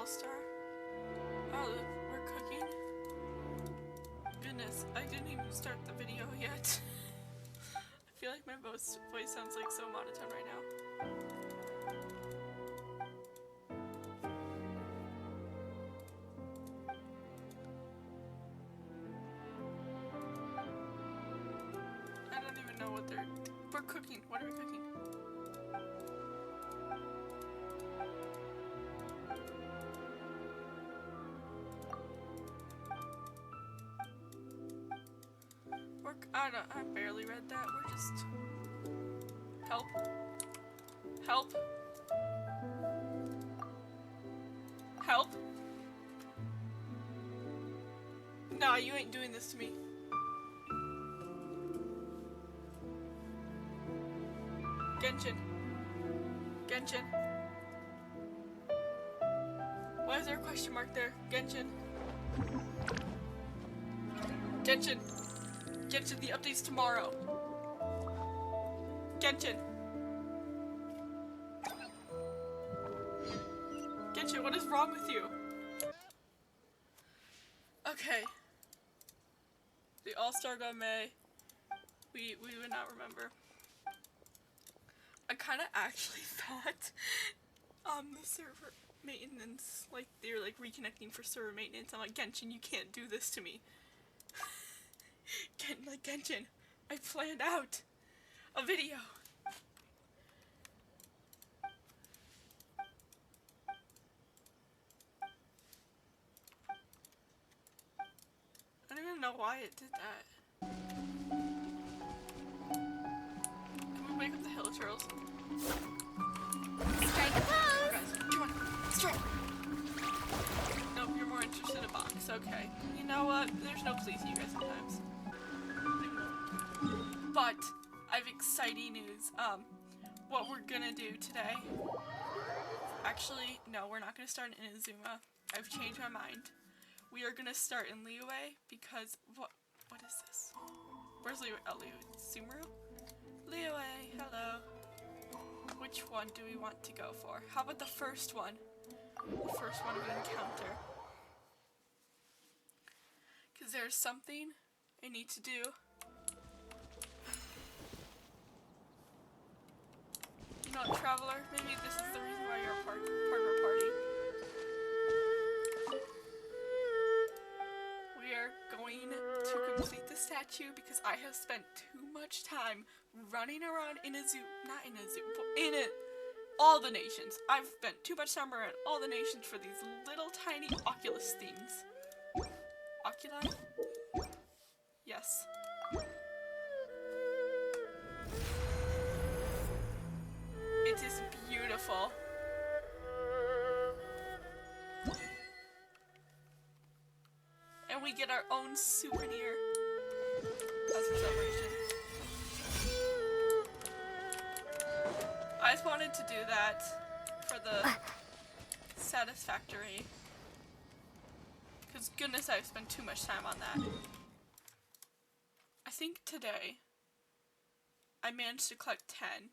all-star. Oh, we're cooking? Goodness, I didn't even start the video yet. I feel like my voice sounds like so monotone right now. I don't even know what we're cooking. What are we cooking? I barely read that. We're just... Help. Help. Help. Nah, you ain't doing this to me. Genshin. Genshin. Why is there a question mark there? Genshin. Genshin. Genshin, the update's tomorrow. Genshin. Genshin, what is wrong with you? Okay. The All-Star Gourmet. We would not remember. I kind of actually thought the server maintenance, like they're like reconnecting for server maintenance. I'm like, Genshin, you can't do this to me. Genshin, I planned out a video. I don't even know why it did that. Can we wake up the hill turtles? Strike a pose! Guys, come on, strike! Nope, you're more interested in a box. Okay. You know what? There's no pleasing you guys sometimes. But I have exciting news. What we're gonna do today. Actually, no, we're not gonna start in Inazuma. I've changed my mind. We are gonna start in Liyue because what is this? Where's Liyue? Oh, Sumeru? Liyue, hello. Which one do we want to go for? How about the first one? The first one we encounter. Because there's something I need to do. You know what, Traveler? Maybe this is the reason why you're a part of our party. We are going to complete the statue because I have spent too much time running around all the nations. I've spent too much time around all the nations for these little tiny Oculus things. Oculi? Yes. It is beautiful. And we get our own souvenir as a celebration. I just wanted to do that for the satisfactory. Because goodness, I've spent too much time on that. I think today I managed to collect 10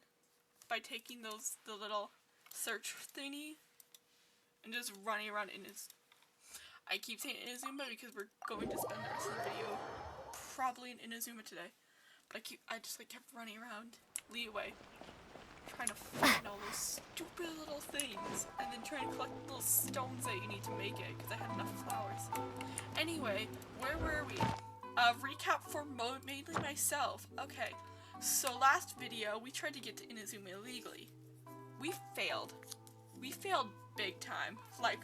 by taking the little search thingy and just running around I keep saying Inazuma because we're going to spend the rest of the video probably in Inazuma today. But I just like kept running around Liyue, trying to find all those stupid little things, and then trying to collect little stones that you need to make it because I had enough flowers. Anyway, where were we? Recap for mainly myself. Okay, so last video we tried to get to Inazuma illegally. We failed. We failed big time, like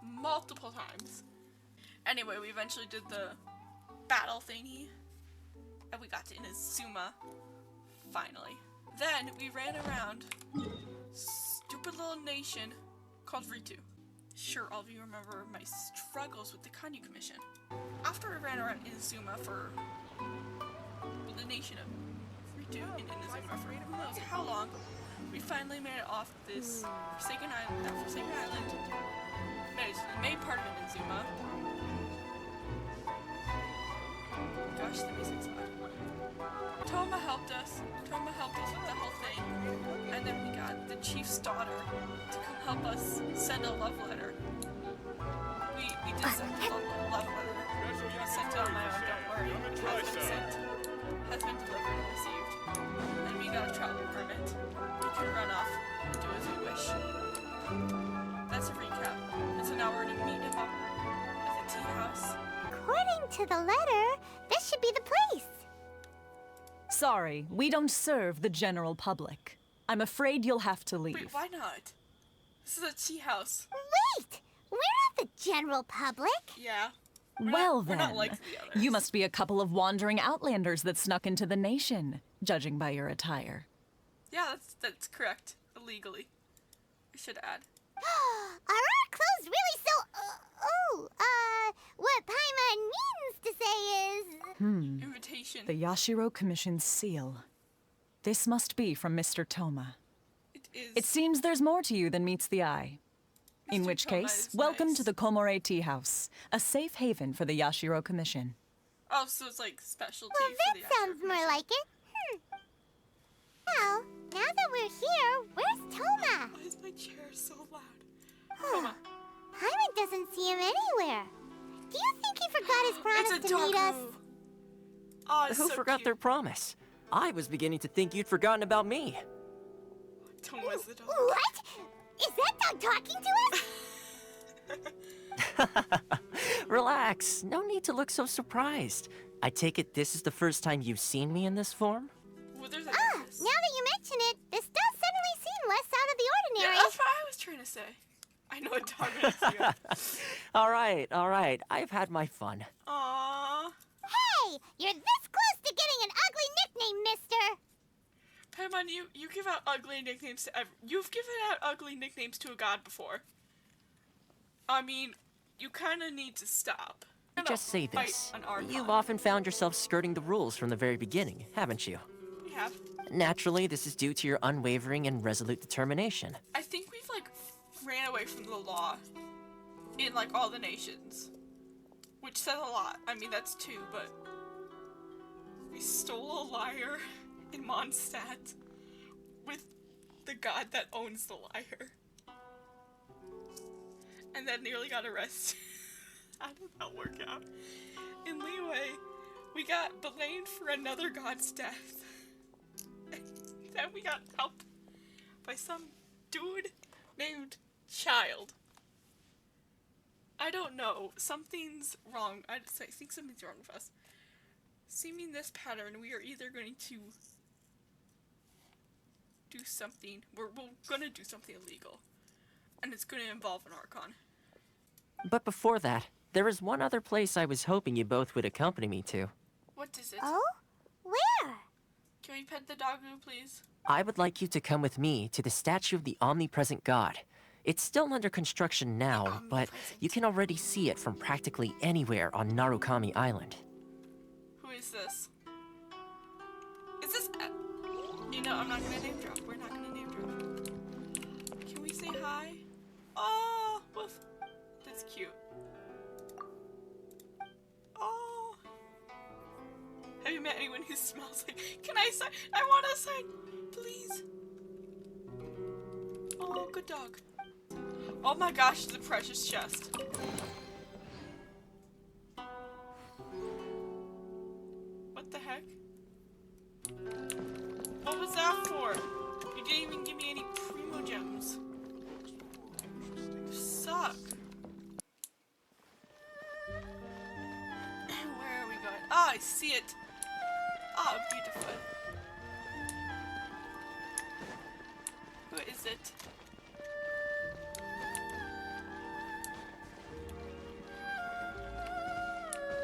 multiple times. Anyway, we eventually did the battle thingy, and we got to Inazuma, finally. Then we ran around stupid little nation called Ritu. Sure, all of you remember my struggles with the Kanyu Commission. After we ran around Inazuma for the nation of Ritu in Inazuma for who knows how long, we finally made it off this Forsaken Island, made it to the main part of Inazuma. Gosh, the music's loud. Toma helped us with the whole thing, and then we got the chief's daughter to come help us send a love letter we did send the love letter. I sent it on my own, don't worry. It has been sent. Has been delivered and received. And we got a travel permit. We can run off and do as we wish. That's a recap. And so now we're gonna meet him up at the tea house. According to the letter, this should be the place. Sorry, we don't serve the general public. I'm afraid you'll have to leave. Wait, why not? This is a tea house. Wait! We're not the general public. Yeah. Well we're then, not like the others. you must be a couple of wandering outlanders that snuck into the nation, judging by your attire. Yeah, that's correct. Illegally. I should add. Are our clothes really so... what Paimon means to say is... Invitation. The Yashiro Commission's seal. This must be from Mr. Toma. It is. It seems there's more to you than meets the eye. In Mr. which Toma case, is welcome nice. to the Komore Tea House, a safe haven for the Yashiro Commission. Oh, so it's like specialty Well, for the that sounds more like it. Well, now that we're here, where's Toma? Why is my chair so loud? Toma. Paimon doesn't see him anywhere. Do you think he forgot his promise It's a to meet us? doggo. Oh, it's Who so forgot cute. their promise? I was beginning to think you'd forgotten about me. Toma's the dog. What? Is that dog talking to us? Relax. No need to look so surprised. I take it this is the first time you've seen me in this form? Well, there's a Now that you mention it, this does suddenly seem less out of the Yeah, ordinary. that's what I was trying to say. I know a dog is here. All right. I've had my fun. Aww. Hey, you're this close to getting an ugly nickname, mister. Paimon, you give out ugly nicknames to you've given out ugly nicknames to a god before. I mean, you kind of need to stop. Just say Fight this. an archon. You've often found yourself skirting the rules from the very beginning, haven't you? We have. Naturally, this is due to your unwavering and resolute determination. I think we've like ran away from the law in like all the nations, which says a lot. I mean, that's two, but we stole a lyre in Mondstadt with the god that owns the lyre, and then nearly got arrested. How did that work out? In Liyue, we got blamed for another god's death. And then we got helped by some dude named Child. I don't know. Something's wrong. I think something's wrong with us. Seeming this pattern, we are either going to do something. We're gonna do something illegal. And it's gonna involve an archon. But before that, there is one other place I was hoping you both would accompany me to. What is it? Oh? Where? Can we pet the doggo, please? I would like you to come with me to the statue of the omnipresent god. It's still under construction now, but you can already see it from practically anywhere on Narukami Island. Who is this? Is this... You know, I'm not gonna name drop. We're not gonna name drop. Can we say hi? Oh, woof. That's cute. Oh. Have you met anyone who smells like... Can I sign? I want to sign. Please. Oh, good dog. Oh my gosh, it's a precious chest. What the heck? What was that for? You didn't even give me any primo gems. You suck. Where are we going? Ah, I see it. Oh, beautiful. Who is it?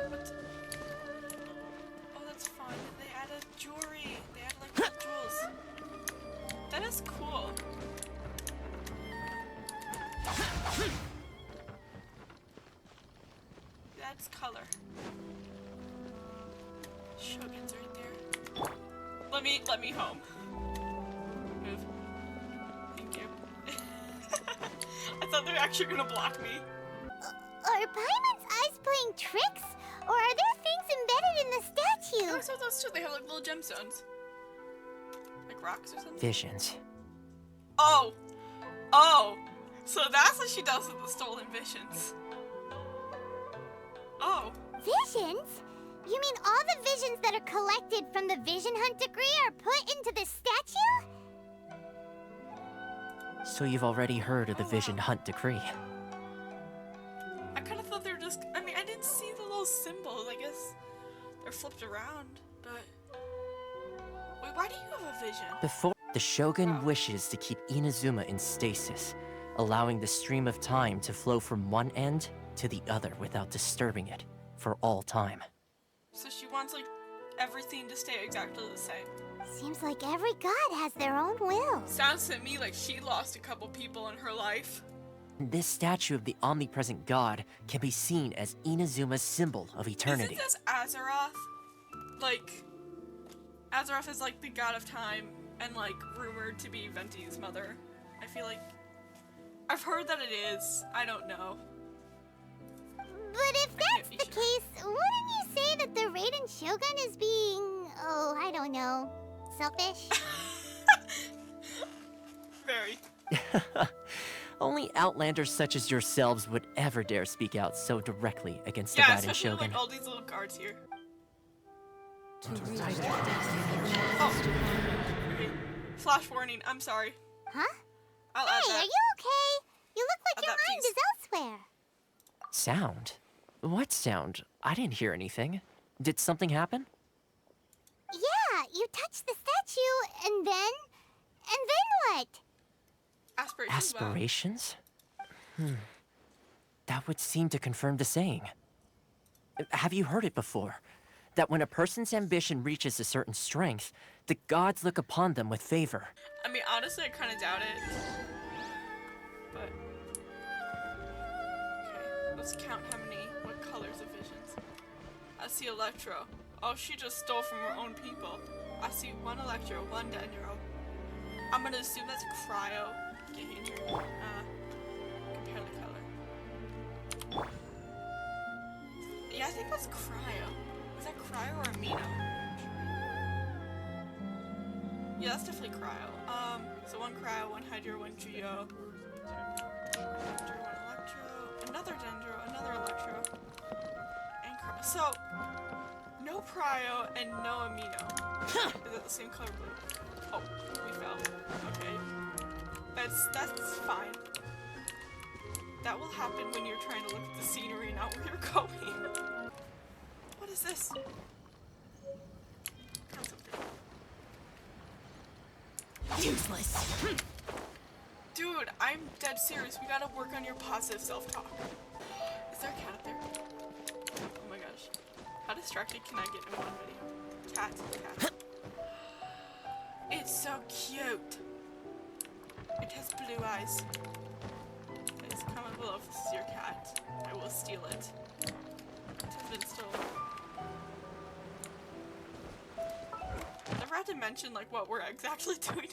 What? Oh, that's fun. They added jewelry. They added like little jewels. That is cool. That's color. Shogun's right there. Let me home. Move. Thank you. I thought they were actually gonna block me. Are Paimon's eyes playing tricks? Or are there things embedded in the statue? I saw those too. They have like little gemstones. Like rocks or something. Visions. Oh! Oh! So that's what she does with the stolen visions. Oh. Visions? You mean all the visions that are collected from the Vision Hunt degree are put into this statue? So you've already heard of the Vision Hunt decree. I kind of thought they were just. I mean, I didn't see the little symbols. I guess they're flipped around. But wait, why do you have a vision? Before the Shogun wishes to keep Inazuma in stasis, allowing the stream of time to flow from one end to the other without disturbing it for all time. So she wants like everything to stay exactly the same. Seems like every god has their own will. Sounds to me like she lost a couple people in her life. This statue of the omnipresent god can be seen as Inazuma's symbol of eternity. Isn't this Azeroth? Like, Azeroth is like the god of time and like rumored to be Venti's mother. I feel like I've heard that it is. I don't know. But if that's the case, wouldn't you say that the Raiden Shogun is being, oh, I don't know, selfish? Very. Only outlanders such as yourselves would ever dare speak out so directly against the Yeah, Raiden especially Shogun. like all these little guards here. Oh. Okay. Flash warning. I'm sorry. Huh? I'll add Hey, that. are you okay? You look like Add your that, mind please. is elsewhere. Sound? What sound? I didn't hear anything. Did something happen? Yeah, you touched the statue, and then what? Aspirations. Aspirations? That would seem to confirm the saying. Have you heard it before? That when a person's ambition reaches a certain strength, the gods look upon them with favor. I mean, honestly, I kind of doubt it. But okay, let's count what colors of visions. I see Electro. Oh, she just stole from her own people. I see one Electro, one Dendro. I'm gonna assume that's Cryo. Compare the color. Yeah, I think that's Cryo. Is that Cryo or Amino? Yeah, that's definitely Cryo. So one Cryo, one Hydro, one Geo. Dendro, one Electro, another Dendro, another Electro, and Cryo. So, no Cryo and no Amino. Is that the same color blue? Oh, we fell. Okay. That's fine. That will happen when you're trying to look at the scenery, not where you're going. What is this? Useless. Dude, I'm dead serious. We gotta work on your positive self-talk. Is there a cat up there? Oh my gosh. How distracted can I get in one video? Cat. It's so cute. It has blue eyes. Please comment below if this is your cat. I will steal it. It has been stolen. Never had to mention like what we're exactly doing.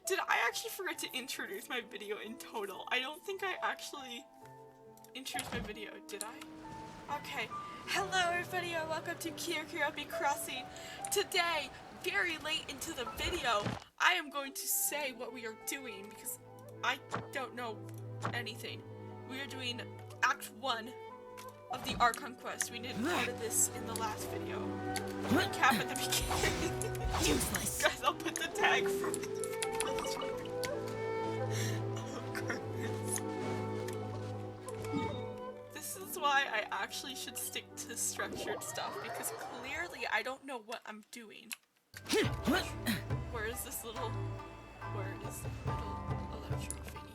Did I actually forget to introduce my video in total? I don't think I actually introduced my video, did I? Okay. Hello everybody and welcome to Kyokuropi Crossing. Today, very late into the video, I am going to say what we are doing because I don't know anything. We are doing Act 1 of the Archon quest. We didn't part of this in the last video. Recap at the beginning. Useless. Guys, I'll put the tag for oh, goodness. This is why I actually should stick to structured stuff because clearly I don't know what I'm doing. Where is this little electro thingy?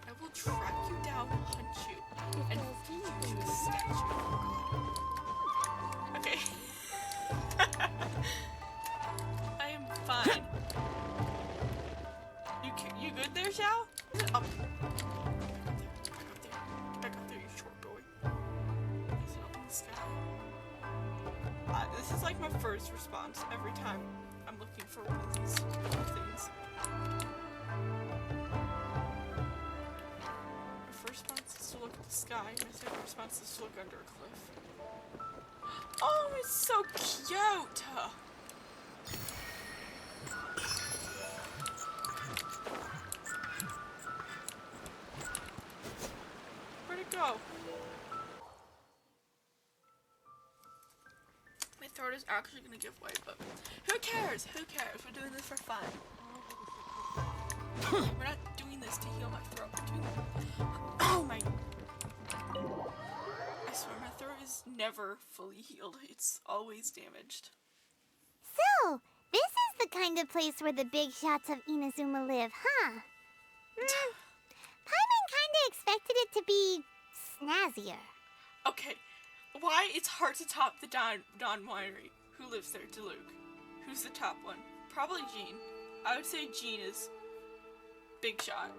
I will track you down, hunt you, and feed you to a statue. Okay. I am fine. You good there, Xiao? Up. Back up there, you short boy. Is it up in the sky? This is like my first response every time I'm looking for one of these things. My first response is to look at the sky. My second response is to look under a cliff. Oh, it's so cute! Where'd it go? throat is actually gonna give way, but who cares? Who cares? We're doing this for fun. We're not doing this to heal my throat. We're doing oh my. I swear my throat is never fully healed. It's always damaged. So, this is the kind of place where the big shots of Inazuma live, huh? Paimon kinda expected it to be snazzier. Okay, why it's hard to top the Don Winery? Who lives there? Diluc. Who's the top one? Probably Jean. I would say Jean is big shot.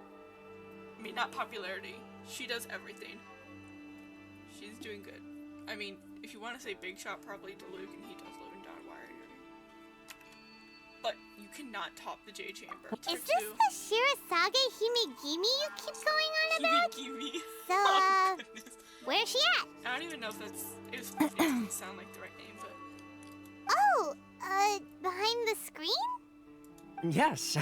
I mean, not popularity. She does everything. She's doing good. I mean, if you want to say big shot, probably Diluc, and he does live in Don Winery. But you cannot top the J Chamber. Is this the Shirasage Himegimi you keep going on about? Himegimi. So, Oh, goodness. where's she at? I don't even know if that's. It doesn't sound like the right name, but. Oh, behind the screen? Yes.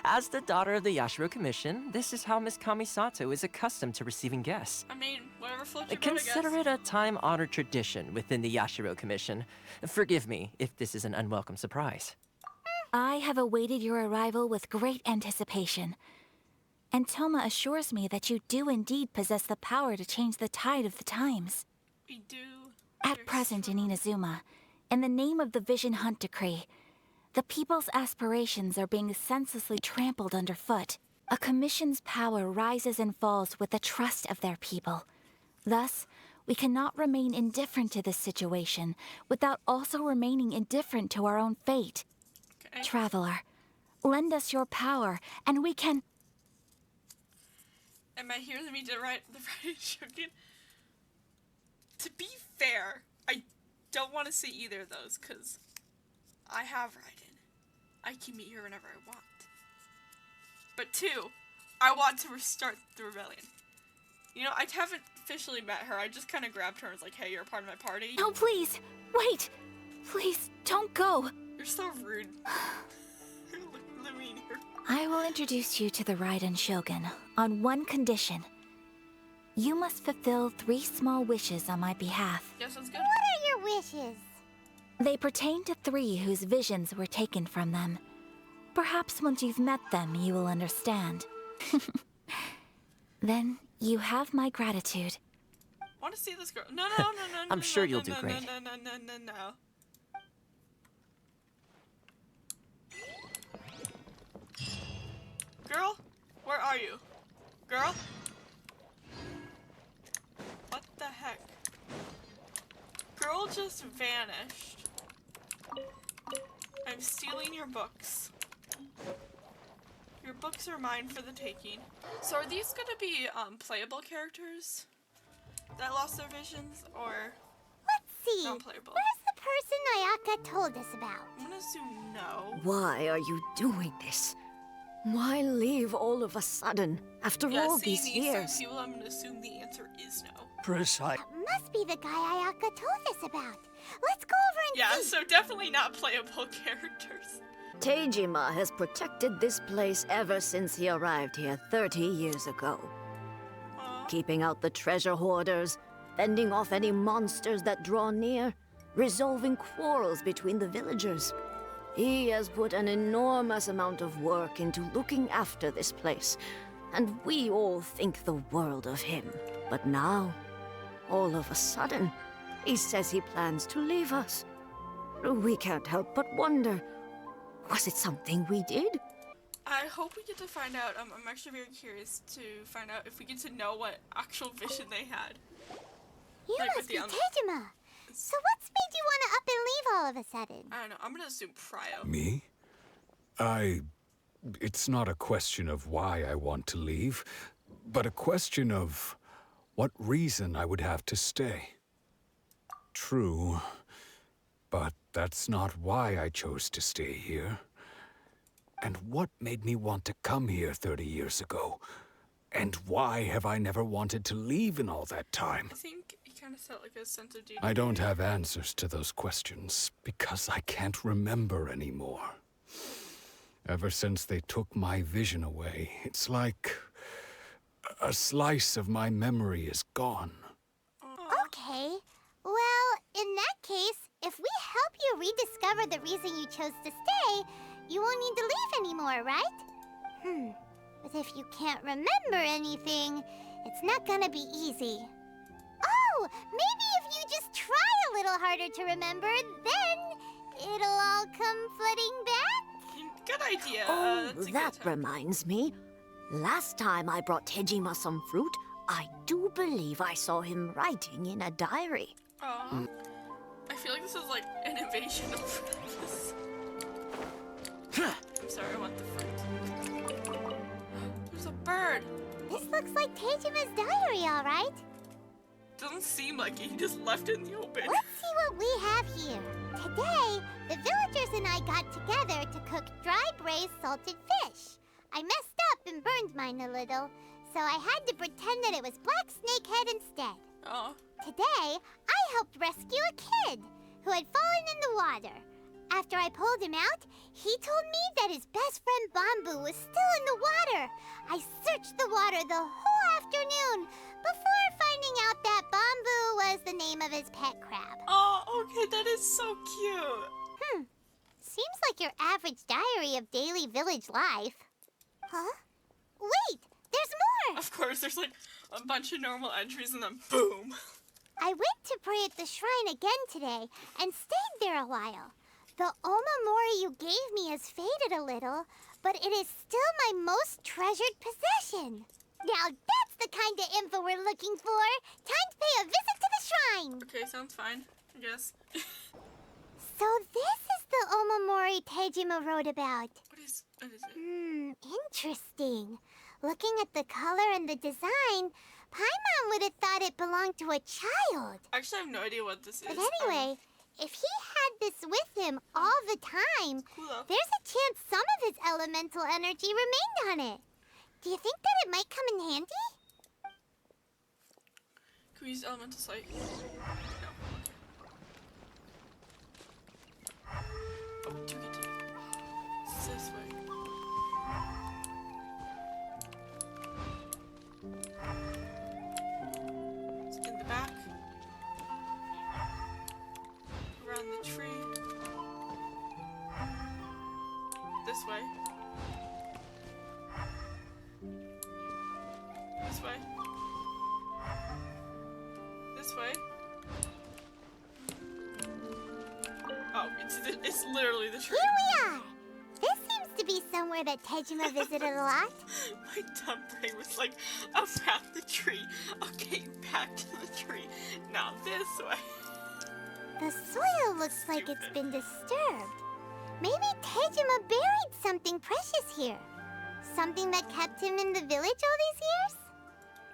As the daughter of the Yashiro Commission, this is how Miss Kamisato is accustomed to receiving guests. I mean, whatever floats your boat, Consider I guess. it a time-honored tradition within the Yashiro Commission. Forgive me if this is an unwelcome surprise. I have awaited your arrival with great anticipation. And Toma assures me that you do indeed possess the power to change the tide of the times. We do. At You're present in strong. Inazuma, in the name of the Vision Hunt Decree, the people's aspirations are being senselessly trampled underfoot. A commission's power rises and falls with the trust of their people. Thus, we cannot remain indifferent to this situation without also remaining indifferent to our own fate. Okay. Traveler, lend us your power, and we can... Am I hearing me to write the Raiden Shogun? To be fair, I don't want to say either of those, because I have Raiden. I can meet her whenever I want. But two, I want to restart the rebellion. You know, I haven't officially met her. I just kind of grabbed her and was like, hey, you're a part of my party. No, please! Wait! Please, don't go! You're so rude. Let me in here. I will introduce you to the Raiden Shogun on one condition. You must fulfill 3 small wishes on my behalf. Yeah, sounds good. What are your wishes? They pertain to 3 whose visions were taken from them. Perhaps once you've met them, you will understand. Then you have my gratitude. I want to see this girl. No, no, no, no, no. I'm sure no, you'll no, do no, great. No, no, no, no, no. Girl, where are you? Girl? What the heck? Girl just vanished. I'm stealing your books. Your books are mine for the taking. So are these gonna be playable characters that lost their visions, or Let's see. non-playable? Where's the person Ayaka told us about? I'm gonna assume no. Why are you doing this? Why leave all of a sudden, after Yeah, all seeing these these years? people, I'm gonna assume the answer is no. Precise. Must be the guy Ayaka told us about. Let's go over and Yeah, see. so definitely not playable characters. Teijima has protected this place ever since he arrived here 30 years ago. Aw. Keeping out the treasure hoarders, fending off any monsters that draw near, resolving quarrels between the villagers. He has put an enormous amount of work into looking after this place, and we all think the world of him. But now, all of a sudden, he says he plans to leave us. We can't help but wonder, was it something we did? I hope we get to find out. I'm actually very curious to find out if we get to know what actual vision they had. You Like with must be the Tejima. So what's made you want to up and leave all of a sudden? I don't know. I'm gonna assume Pryo. Me? It's not a question of why I want to leave, but a question of what reason I would have to stay. True, but that's not why I chose to stay here. And what made me want to come here 30 years ago? And why have I never wanted to leave in all that time? I think he kind of felt like a sense of duty. I don't have answers to those questions because I can't remember anymore. Ever since they took my vision away, it's like a slice of my memory is gone. Okay. Well, in that case, if we rediscover the reason you chose to stay, you won't need to leave anymore, right? But if you can't remember anything, it's not gonna be easy. Oh, maybe if you just try a little harder to remember, then it'll all come flooding back? Good idea. Oh, That's a that good time. reminds me. Last time I brought Tejima some fruit, I do believe I saw him writing in a diary. Aw. I feel like this is like an invasion of this. I'm sorry, I want the fruit. There's a bird. This looks like Tejima's diary, all right? Doesn't seem like it. He just left it in the open. Let's see what we have here. Today, the villagers and I got together to cook dry braised salted fish. I messed up and burned mine a little, so I had to pretend that it was black snakehead instead. Oh. Today, I helped rescue a kid who had fallen in the water. After I pulled him out, he told me that his best friend Bamboo was still in the water. I searched the water the whole afternoon before finding out that Bamboo was the name of his pet crab. Oh, okay, that is so cute. Seems like your average diary of daily village life. Huh? Wait, there's more! Of course, there's like a bunch of normal entries and then boom. I went to pray at the shrine again today and stayed there a while. The Omamori you gave me has faded a little, but it is still my most treasured possession. Now that's the kind of info we're looking for. Time to pay a visit to the shrine. Okay, sounds fine, I guess. So this is the Omamori Tejima wrote about. What is it? Interesting. Looking at the color and the design, Paimon would have thought it belonged to a child. Actually, I have no idea what this is. But anyway, if he had this with him all the time, Cool though. there's a chance some of his elemental energy remained on it. Do you think that it might come in handy? Can we use elemental sight? No. Oh, do we get to it's this way? It's in the back. Around the tree. This way. This way. This way. Oh, it's literally the tree. Here we are! This seems to be somewhere that Tejima visited a lot. My dumb brain was like, around the tree. Okay, back to the tree. Now this way. The soil looks like it's been disturbed. Maybe Tejima buried something precious here. Something that kept him in the village all these years?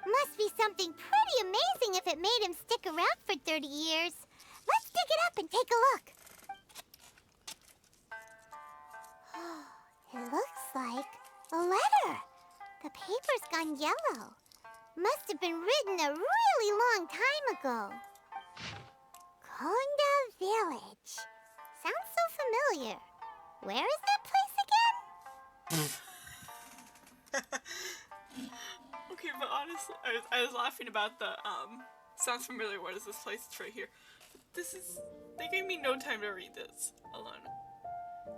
Must be something pretty amazing if it made him stick around for 30 years. Let's dig it up and take a look. It looks like a letter. The paper's gone yellow. Must have been written a really long time ago. Konda Village. Sounds so familiar. Where is that place again? Okay, but honestly, I was laughing about the, sounds familiar, what is this place? It's right here. This is, they gave me no time to read this alone.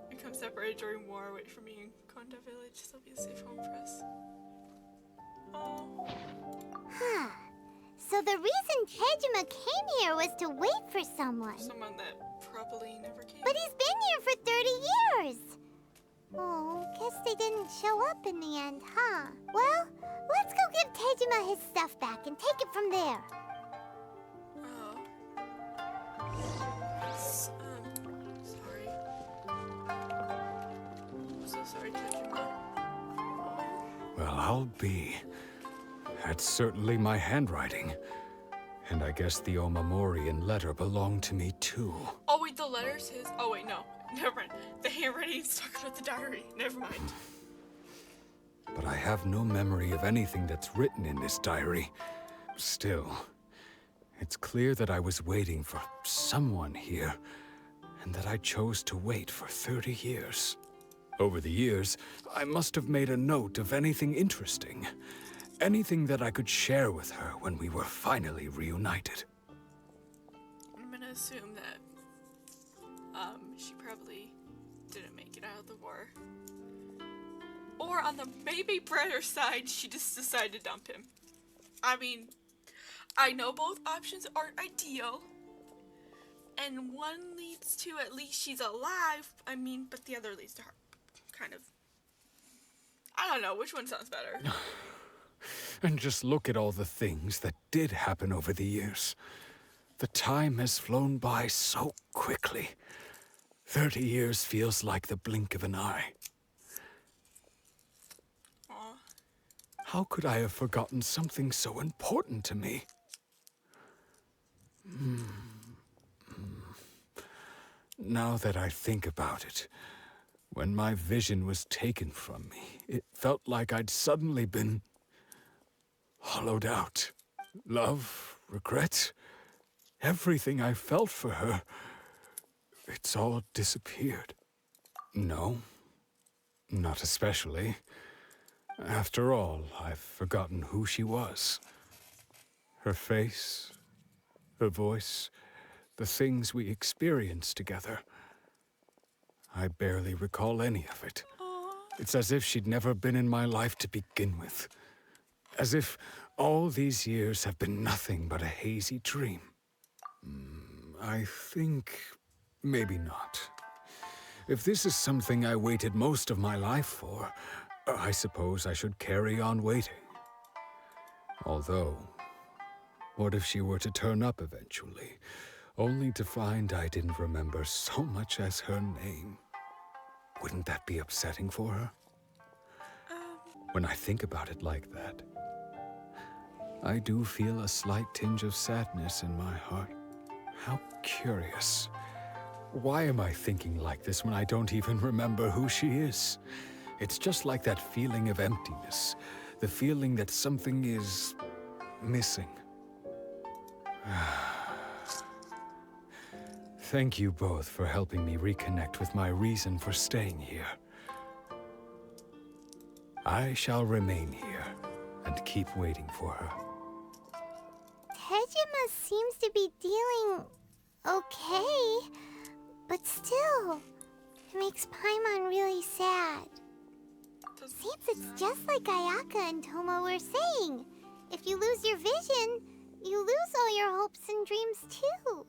Become separated during war, wait for me in Konda Village, so be a safe home for us. Oh. Huh. So the reason Tejima came here was to wait for someone. Someone that probably never came. But he's been here for 30 years. Oh, guess they didn't show up in the end, huh? Well, let's go give Tejima his stuff back and take it from there. Oh. Sorry. I'm so sorry, Tejima. Well, I'll be. That's certainly my handwriting. And I guess the Omamorian letter belonged to me too. Oh wait, the letter's his? Oh wait, no. Never mind. The handwriting's talking about the diary. Never mind. But I have no memory of anything that's written in this diary. Still, it's clear that I was waiting for someone here, and that I chose to wait for 30 years. Over the years, I must have made a note of anything interesting. Anything that I could share with her when we were finally reunited. I'm gonna assume that, she probably didn't make it out of the war. Or on the maybe brighter side, she just decided to dump him. I mean, I know both options aren't ideal. And one leads to at least she's alive. I mean, but the other leads to her. Kind of. I don't know, which one sounds better? And just look at all the things that did happen over the years. The time has flown by so quickly. 30 years feels like the blink of an eye. Aw. How could I have forgotten something so important to me? Now that I think about it, when my vision was taken from me, it felt like I'd suddenly been hollowed out. Love, regret, everything I felt for her, it's all disappeared. No, not especially. After all, I've forgotten who she was. Her face, her voice, the things we experienced together. I barely recall any of it. It's as if she'd never been in my life to begin with. As if all these years have been nothing but a hazy dream. I think maybe not. If this is something I waited most of my life for, I suppose I should carry on waiting. Although, what if she were to turn up eventually, only to find I didn't remember so much as her name? Wouldn't that be upsetting for her? When I think about it like that, I do feel a slight tinge of sadness in my heart. How curious. Why am I thinking like this when I don't even remember who she is? It's just like that feeling of emptiness, the feeling that something is missing. Thank you both for helping me reconnect with my reason for staying here. I shall remain here and keep waiting for her. Tejima seems to be dealing okay, but still, it makes Paimon really sad. Seems it's just like Ayaka and Tomo were saying. If you lose your vision, you lose all your hopes and dreams too.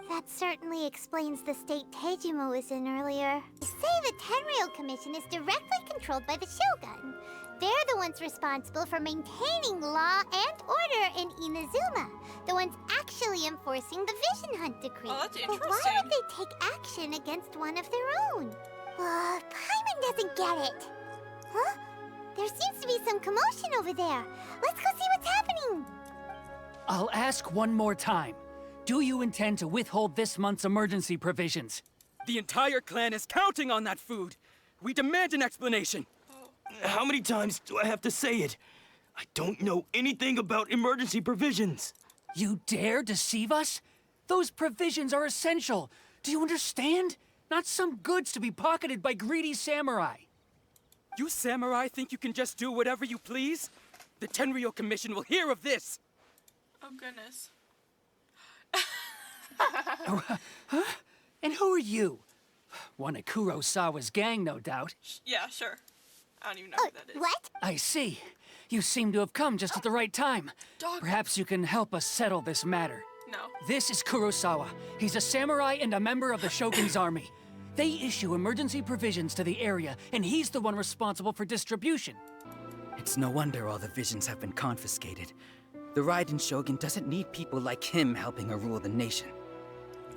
That certainly explains the state Tejima was in earlier. They say the Tenryou Commission is directly controlled by the Shogun. They're the ones responsible for maintaining law and order in Inazuma. The ones actually enforcing the Vision Hunt Decree. Oh, that's But why would they take action against one of their own? Paimon doesn't get it. Huh? There seems to be some commotion over there. Let's go see what's happening. I'll ask one more time. Do you intend to withhold this month's emergency provisions? The entire clan is counting on that food. We demand an explanation. How many times do I have to say it? I don't know anything about emergency provisions. You dare deceive us? Those provisions are essential. Do you understand? Not some goods to be pocketed by greedy samurai. You samurai think you can just do whatever you please? The Tenryou Commission will hear of this. Oh, goodness. Huh? And who are you? One of Kurosawa's gang, no doubt. Yeah, sure. I don't even know who that is. What? I see. You seem to have come just at the right time. Dog. Perhaps you can help us settle this matter. No. This is Kurosawa. He's a samurai and a member of the Shogun's army. They issue emergency provisions to the area, and he's the one responsible for distribution. It's no wonder all the visions have been confiscated. The Raiden Shogun doesn't need people like him helping her rule the nation.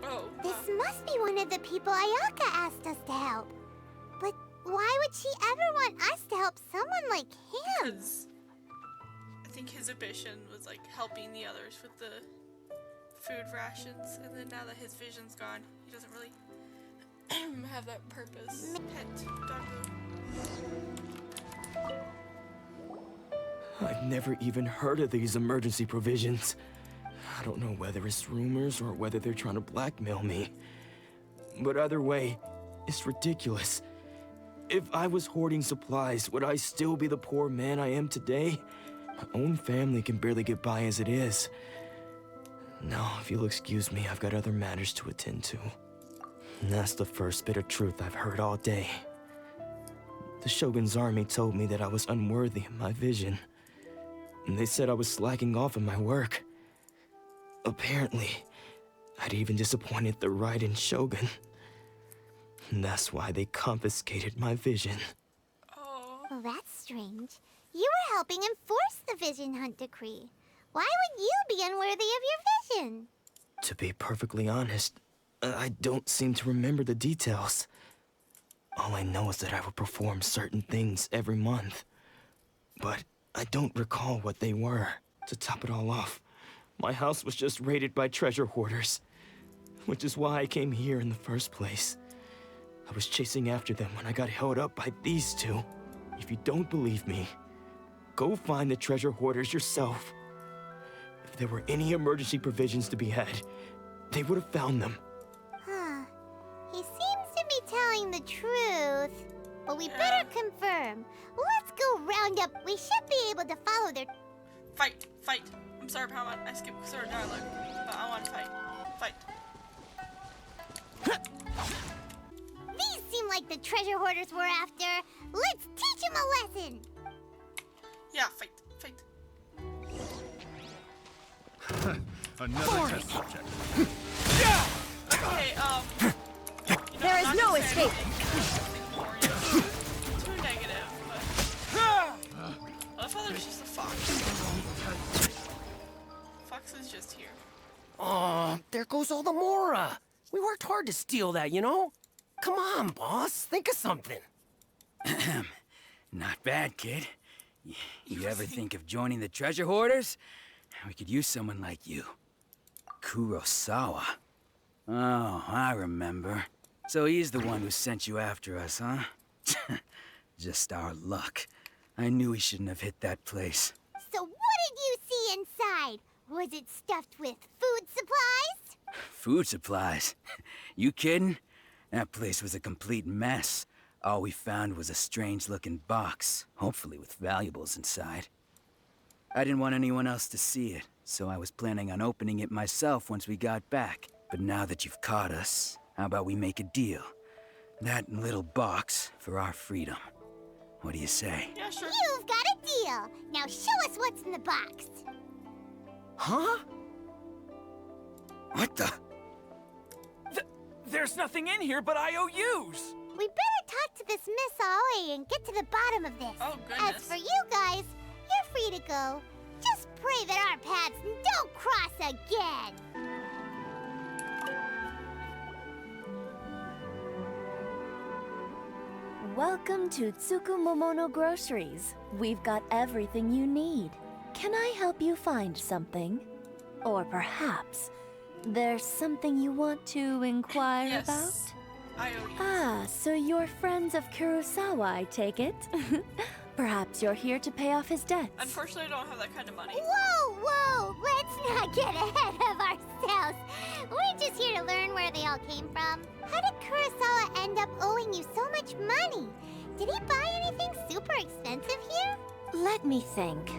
Oh. This must be one of the people Ayaka asked us to help. But why would she ever want us to help someone like him? Because I think his ambition was like helping the others with the food rations, and then now that his vision's gone, he doesn't really have that purpose. Pet doggo. I've never even heard of these emergency provisions. I don't know whether it's rumors or whether they're trying to blackmail me. But either way, it's ridiculous. If I was hoarding supplies, would I still be the poor man I am today? My own family can barely get by as it is. Now, if you'll excuse me, I've got other matters to attend to. And that's the first bit of truth I've heard all day. The Shogun's army told me that I was unworthy of my vision. And they said I was slacking off in my work. Apparently, I'd even disappointed the Raiden Shogun. And that's why they confiscated my vision. Oh. Well, that's strange. You were helping enforce the Vision Hunt Decree. Why would you be unworthy of your vision? To be perfectly honest, I don't seem to remember the details. All I know is that I would perform certain things every month. But I don't recall what they were. To top it all off, my house was just raided by treasure hoarders. Which is why I came here in the first place. I was chasing after them when I got held up by these two. If you don't believe me, go find the treasure hoarders yourself. If there were any emergency provisions to be had, they would have found them. Huh. He seems to be telling the truth. But we better confirm. Let's go round up. We should be able to follow their... Fight. Fight. I'm sorry, Paramount. I skipped sort of dialogue. But I want to fight. Fight. These seem like the treasure hoarders we're after. Let's teach them a lesson. Yeah, fight. Fight. Another test subject. Okay, There is no escape. Too negative, but... I thought there was just a fox. Fox is just here. Oh, there goes all the Mora. We worked hard to steal that, you know? Come on, boss. Think of something. Not bad, kid. You ever think of joining the treasure hoarders? We could use someone like you. Kurosawa. Oh, I remember. So he's the one who sent you after us, huh? Just our luck. I knew we shouldn't have hit that place. So what did you see inside? Was it stuffed with food supplies? Food supplies? You kidding? That place was a complete mess. All we found was a strange-looking box, hopefully with valuables inside. I didn't want anyone else to see it, so I was planning on opening it myself once we got back. But now that you've caught us, how about we make a deal? That little box for our freedom. What do you say? Yeah, sure. You've got a deal. Now show us what's in the box. Huh? What the? There's nothing in here but IOUs! We better talk to this Miss Aoi and get to the bottom of this. Oh, goodness. As for you guys, you're free to go. Just pray that our paths don't cross again. Welcome to Tsukumomono Groceries. We've got everything you need. Can I help you find something? Or perhaps there's something you want to inquire about? Ah, so you're friends of Kurosawa, I take it? Perhaps you're here to pay off his debts. Unfortunately, I don't have that kind of money. Whoa! Let's not get ahead of ourselves. We're just here to learn where they all came from. How did Kurosawa end up owing you so much money? Did he buy anything super expensive here? Let me think.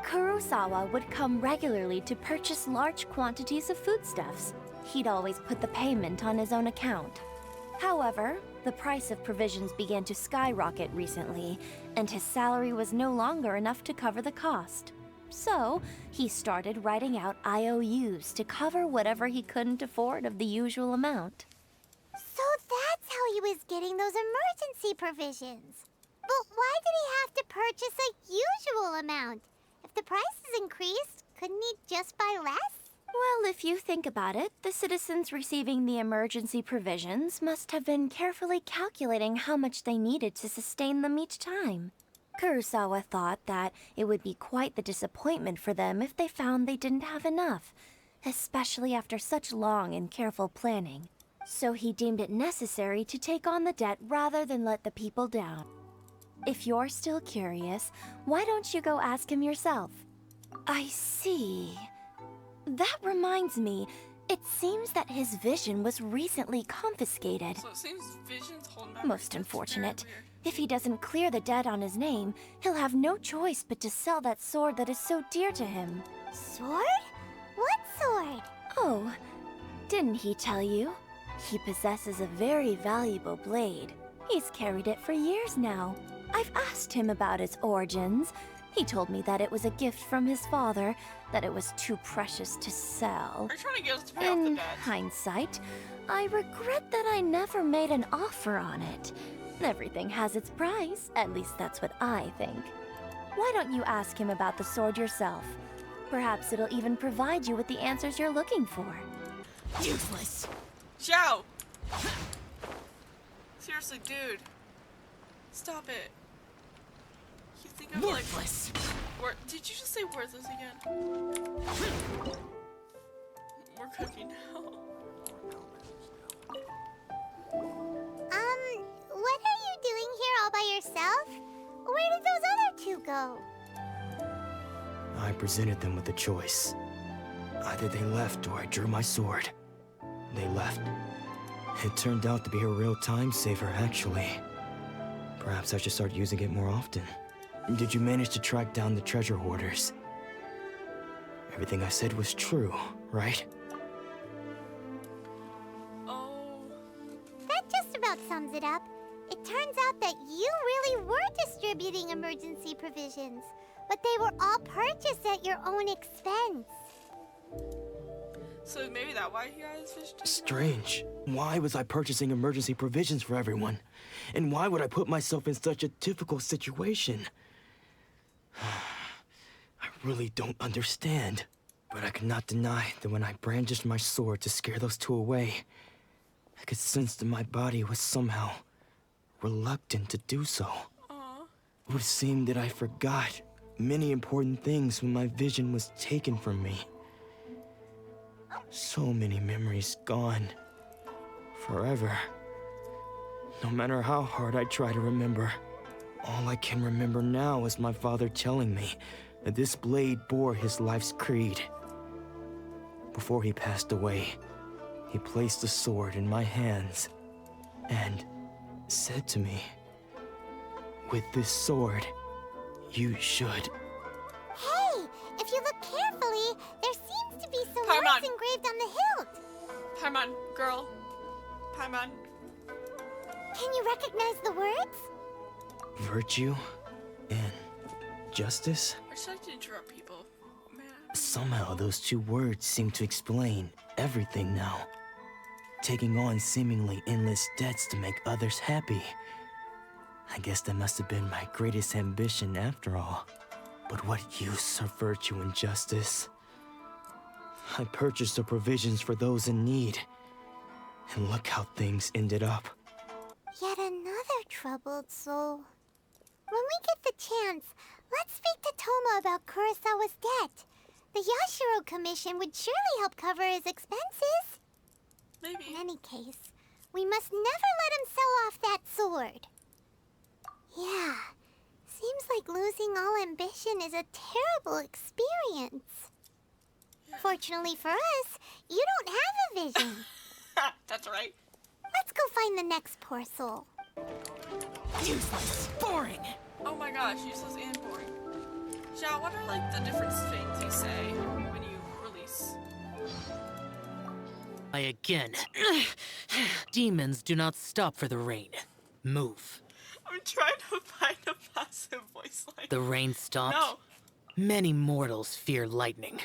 Kurosawa would come regularly to purchase large quantities of foodstuffs. He'd always put the payment on his own account. However, the price of provisions began to skyrocket recently, and his salary was no longer enough to cover the cost. So, he started writing out IOUs to cover whatever he couldn't afford of the usual amount. So that's how he was getting those emergency provisions. But why did he have to purchase a usual amount? If the prices increased, couldn't he just buy less? Well, if you think about it, the citizens receiving the emergency provisions must have been carefully calculating how much they needed to sustain them each time. Kurosawa thought that it would be quite the disappointment for them if they found they didn't have enough, especially after such long and careful planning. So he deemed it necessary to take on the debt rather than let the people down. If you're still curious, why don't you go ask him yourself? I see. That reminds me, it seems that his vision was recently confiscated. So it seems Vision's holding back. Most unfortunate. If he doesn't clear the debt on his name, he'll have no choice but to sell that sword that is so dear to him. Sword? What sword? Oh, didn't he tell you? He possesses a very valuable blade. He's carried it for years now. I've asked him about its origins. He told me that it was a gift from his father, that it was too precious to sell. Are you trying to get us to pay off the In debt? hindsight, I regret that I never made an offer on it. Everything has its price, at least that's what I think. Why don't you ask him about the sword yourself? Perhaps it'll even provide you with the answers you're looking for. Useless. Zhao! Seriously, dude. Stop it. You think I'm Worthless. like... Did you just say worthless again? We're cooking now. What are you doing here all by yourself? Where did those other two go? I presented them with a choice. Either they left or I drew my sword. They left. It turned out to be a real time saver, actually. Perhaps I should start using it more often. Did you manage to track down the treasure hoarders? Everything I said was true, right? Oh. That just about sums it up. It turns out that you really were distributing emergency provisions, but they were all purchased at your own expense. So maybe that's why he got his fish tank? Strange. Why was I purchasing emergency provisions for everyone? And why would I put myself in such a difficult situation? I really don't understand. But I cannot deny that when I brandished my sword to scare those two away, I could sense that my body was somehow reluctant to do so. It would seem that I forgot many important things when my vision was taken from me. So many memories gone. Forever. No matter how hard I try to remember, all I can remember now is my father telling me that this blade bore his life's creed. Before he passed away, he placed the sword in my hands and said to me, "With this sword, you should..." Hey, if you look carefully, there seems to be some Paimon. words engraved on the hilt. Paimon, girl. Paimon. Can you recognize the words? Virtue and justice? I just like to interrupt people. Oh, man. Somehow those two words seem to explain everything now. Taking on seemingly endless debts to make others happy. I guess that must have been my greatest ambition after all. But what use are virtue and justice? I purchased the provisions for those in need. And look how things ended up. Yet another troubled soul. When we get the chance, let's speak to Toma about Kurosawa's debt. The Yashiro Commission would surely help cover his expenses. Maybe. In any case, we must never let him sell off that sword. Yeah, seems like losing all ambition is a terrible experience. Fortunately for us, you don't have a vision. That's right. Let's go find the next poor soul. Useless. Boring. Oh my gosh, useless and boring. Zhao, what are like the different things you say when you release? Again. Demons do not stop for the rain. Move. I'm trying to find a passive voice line. The rain stopped. No. Many mortals fear lightning.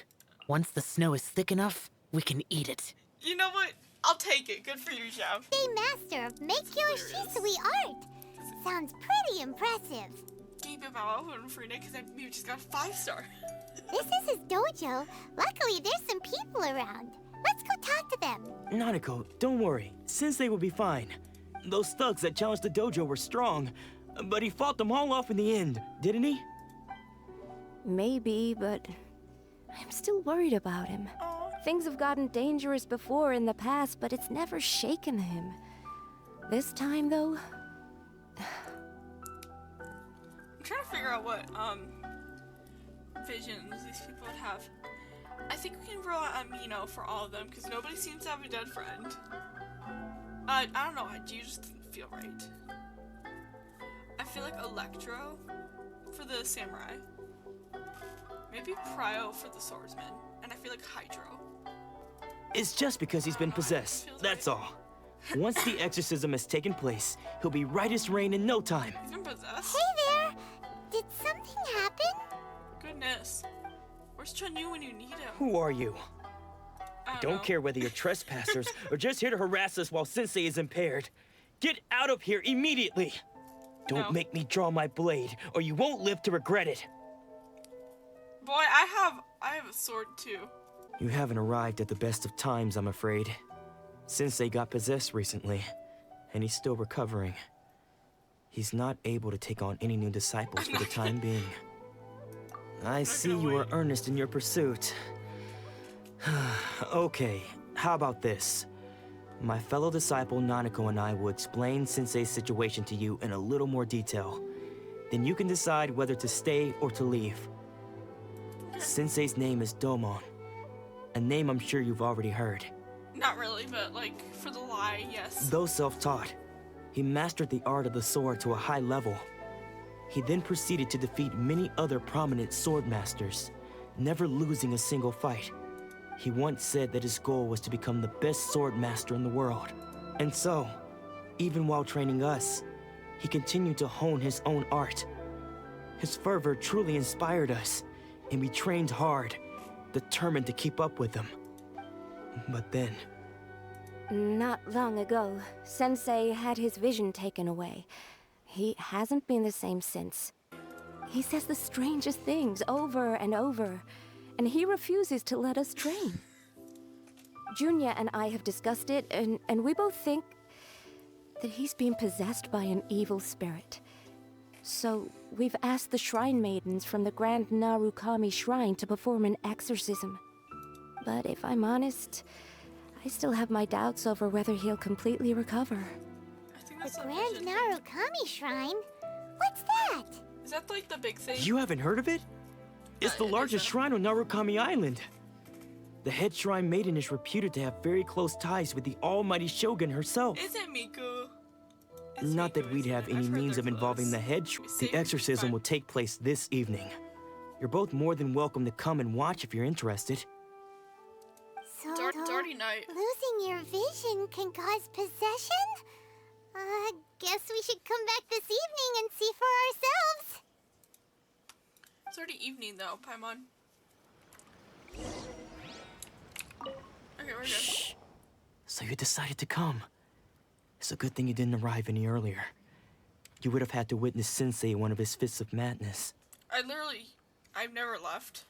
Once the snow is thick enough, we can eat it. You know what? I'll take it. Good for you, Zhao. Stay master of Meikyo Shisui art. Sounds pretty impressive. Keep it my open for Nick because we just got a 5-star. This is his dojo. Luckily, there's some people around. Let's go talk to them. Nanako, don't worry. Sensei will be fine. Those thugs that challenged the dojo were strong, but he fought them all off in the end, didn't he? Maybe, but I'm still worried about him. Things have gotten dangerous before in the past, but it's never shaken him. This time, though... I'm trying to figure out what visions these people would have. I think we can roll out Amino for all of them because nobody seems to have a dead friend. I don't know. Do you just feel right? I feel like Electro for the samurai. Maybe Pryo for the swordsman, and I feel like Hydro. It's just because he's been possessed, that's all. Once the exorcism has taken place, he'll be right as rain in no time. He's been possessed? Hey there! Did something happen? Goodness. Where's Chun-Yu when you need him? Who are you? I Don't care whether you're trespassers or just here to harass us while Sensei is impaired. Get out of here immediately! Don't make me draw my blade, or you won't live to regret it. Boy, I have a sword too. You haven't arrived at the best of times, I'm afraid. Sensei got possessed recently, and he's still recovering. He's not able to take on any new disciples for the time being. I see you are earnest in your pursuit. Okay, how about this? My fellow disciple Nanako and I will explain Sensei's situation to you in a little more detail. Then you can decide whether to stay or to leave. Sensei's name is Domon, a name I'm sure you've already heard. Not really, but like for the lie, yes. Though self-taught, he mastered the art of the sword to a high level. He then proceeded to defeat many other prominent sword masters, never losing a single fight. He once said that his goal was to become the best sword master in the world. And so, even while training us, he continued to hone his own art. His fervor truly inspired us, and we trained hard, determined to keep up with him. But then... Not long ago, Sensei had his vision taken away. He hasn't been the same since. He says the strangest things over and over, and he refuses to let us train. Junya and I have discussed it, and we both think that he's being possessed by an evil spirit. So, we've asked the Shrine Maidens from the Grand Narukami Shrine to perform an exorcism. But if I'm honest, I still have my doubts over whether he'll completely recover. The Grand Narukami Shrine? What's that? Is that like the big thing? You haven't heard of it? It's the largest shrine on Narukami Island. The head shrine maiden is reputed to have very close ties with the almighty shogun herself. Is it Miku? Not that we'd have any means of involving the head shrine. The exorcism will take place this evening. You're both more than welcome to come and watch if you're interested. So, it's already night. Losing your vision can cause possession? Guess we should come back this evening and see for ourselves. It's already evening though, Paimon. Okay, we're good. Shh. So you decided to come. It's a good thing you didn't arrive any earlier. You would have had to witness Sensei in one of his fits of madness. I've never left.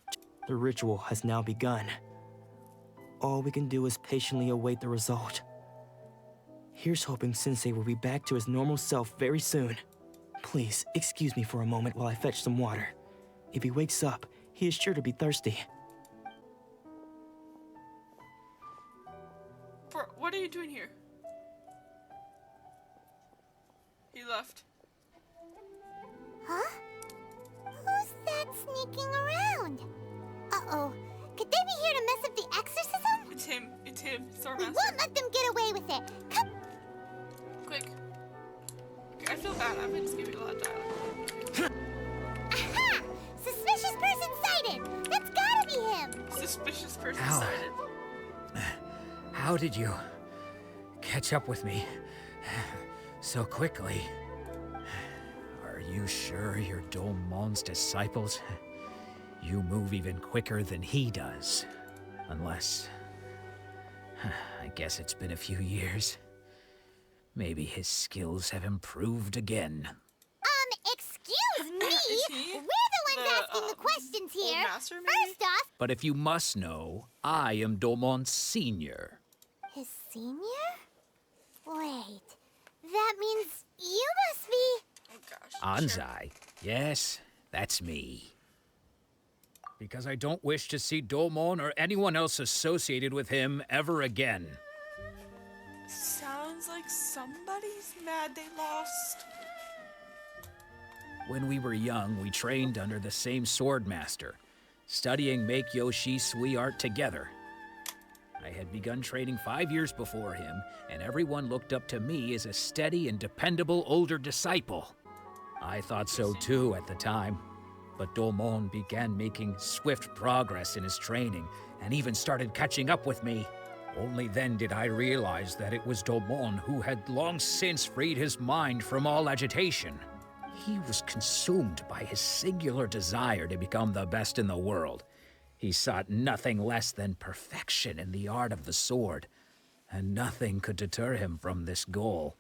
The ritual has now begun. All we can do is patiently await the result. Here's hoping Sensei will be back to his normal self very soon. Please, excuse me for a moment while I fetch some water. If he wakes up, he is sure to be thirsty. What are you doing here? He left. Huh? Who's that sneaking around? Uh-oh. Could they be here to mess up the exorcism? It's him. It's him. We won't let them get away with it. Come. Quick. Okay, I feel bad. I've been just giving a lot of dialogue. Aha! Suspicious person sighted! That's gotta be him! Suspicious person Ow. sighted. How did you catch up with me so quickly? Are you sure you're Domon's disciples? You move even quicker than he does. Unless... I guess it's been a few years. Maybe his skills have improved again. Excuse me? We're the ones asking the questions here. First off... But if you must know, I am Domon's senior. His senior? Wait, that means you must be... Oh gosh. Anzai. Yes, that's me. Because I don't wish to see Domon or anyone else associated with him ever again. Sounds like somebody's mad they lost. When we were young, we trained under the same sword master, studying Meikyo Shisui art together. I had begun training 5 years before him, and everyone looked up to me as a steady and dependable older disciple. I thought so too at the time, but Domon began making swift progress in his training, and even started catching up with me. Only then did I realize that it was Domon who had long since freed his mind from all agitation. He was consumed by his singular desire to become the best in the world. He sought nothing less than perfection in the art of the sword, and nothing could deter him from this goal,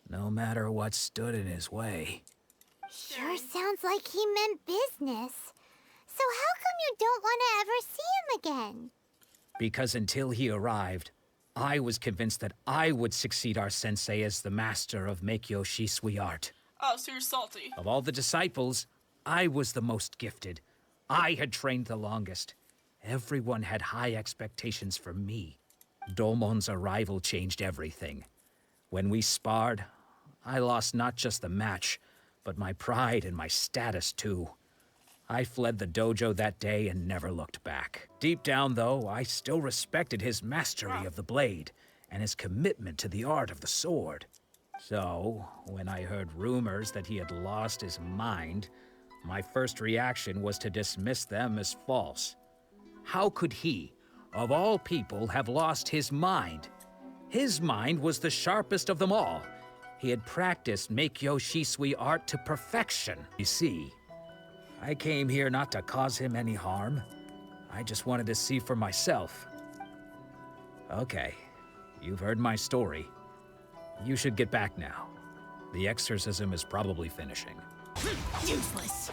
no matter what stood in his way. Sure sounds like he meant business. So how come you don't want to ever see him again? Because until he arrived, I was convinced that I would succeed our sensei as the master of Meikyo Shisui art. Oh, so you're salty. Of all the disciples, I was the most gifted. I had trained the longest. Everyone had high expectations for me. Domon's arrival changed everything. When we sparred, I lost not just the match, but my pride and my status too. I fled the dojo that day and never looked back. Deep down, though, I still respected his mastery of the blade and his commitment to the art of the sword. So, when I heard rumors that he had lost his mind, my first reaction was to dismiss them as false. How could he, of all people, have lost his mind? His mind was the sharpest of them all. He had practiced Meikyo Shisui art to perfection. You see, I came here not to cause him any harm. I just wanted to see for myself. Okay, you've heard my story. You should get back now. The exorcism is probably finishing. Useless.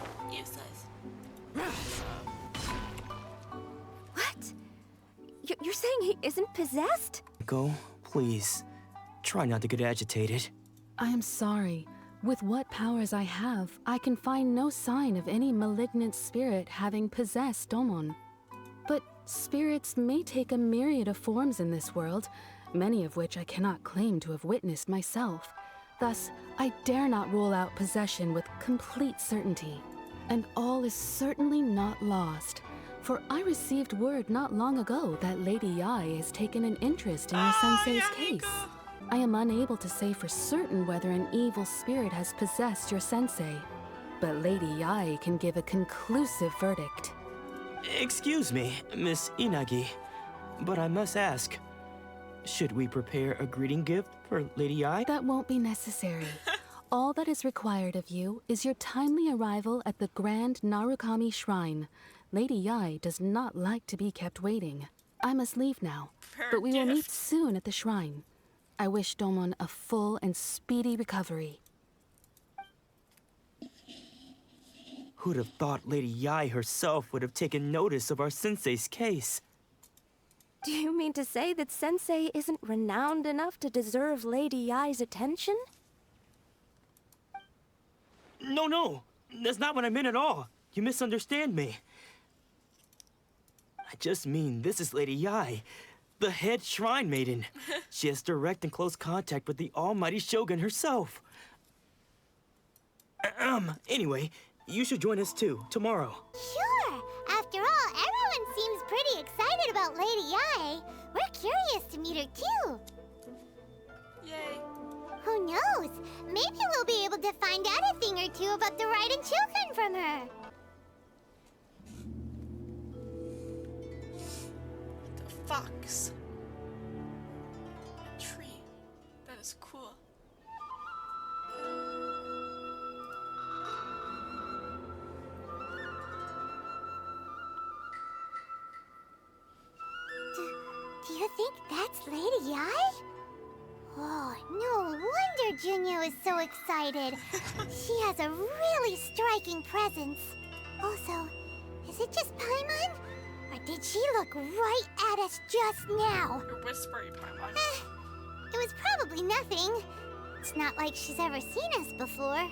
What? You're saying he isn't possessed? Go, please. Try not to get agitated. I am sorry. With what powers I have, I can find no sign of any malignant spirit having possessed Domon. But spirits may take a myriad of forms in this world, many of which I cannot claim to have witnessed myself. Thus, I dare not rule out possession with complete certainty. And all is certainly not lost, for I received word not long ago that Lady Yae has taken an interest in your sensei's case. I am unable to say for certain whether an evil spirit has possessed your sensei, but Lady Yae can give a conclusive verdict. Excuse me, Miss Inagi, but I must ask, should we prepare a greeting gift for Lady Yae? That won't be necessary. All that is required of you is your timely arrival at the Grand Narukami Shrine. Lady Yae does not like to be kept waiting. I must leave now, but we will meet soon at the shrine. I wish Domon a full and speedy recovery. Who'd have thought Lady Yae herself would have taken notice of our sensei's case? Do you mean to say that Sensei isn't renowned enough to deserve Lady Yae's attention? No, that's not what I meant at all. You misunderstand me. I just mean this is Lady Yae, the head shrine maiden. She has direct and close contact with the almighty Shogun herself. Anyway, you should join us too, tomorrow. Sure. After all, everyone seems pretty excited about Lady Yae. We're curious to meet her too. Yay. Who knows? Maybe we'll be able to find out a thing or two about the Raiden children from her. The fox. A tree. That is cool. Do you think that's Lady Yae? Oh, no wonder Junyo is so excited. She has a really striking presence. Also, is it just Paimon? Or did she look right at us just now? You're whispering, Paimon. It was probably nothing. It's not like she's ever seen us before.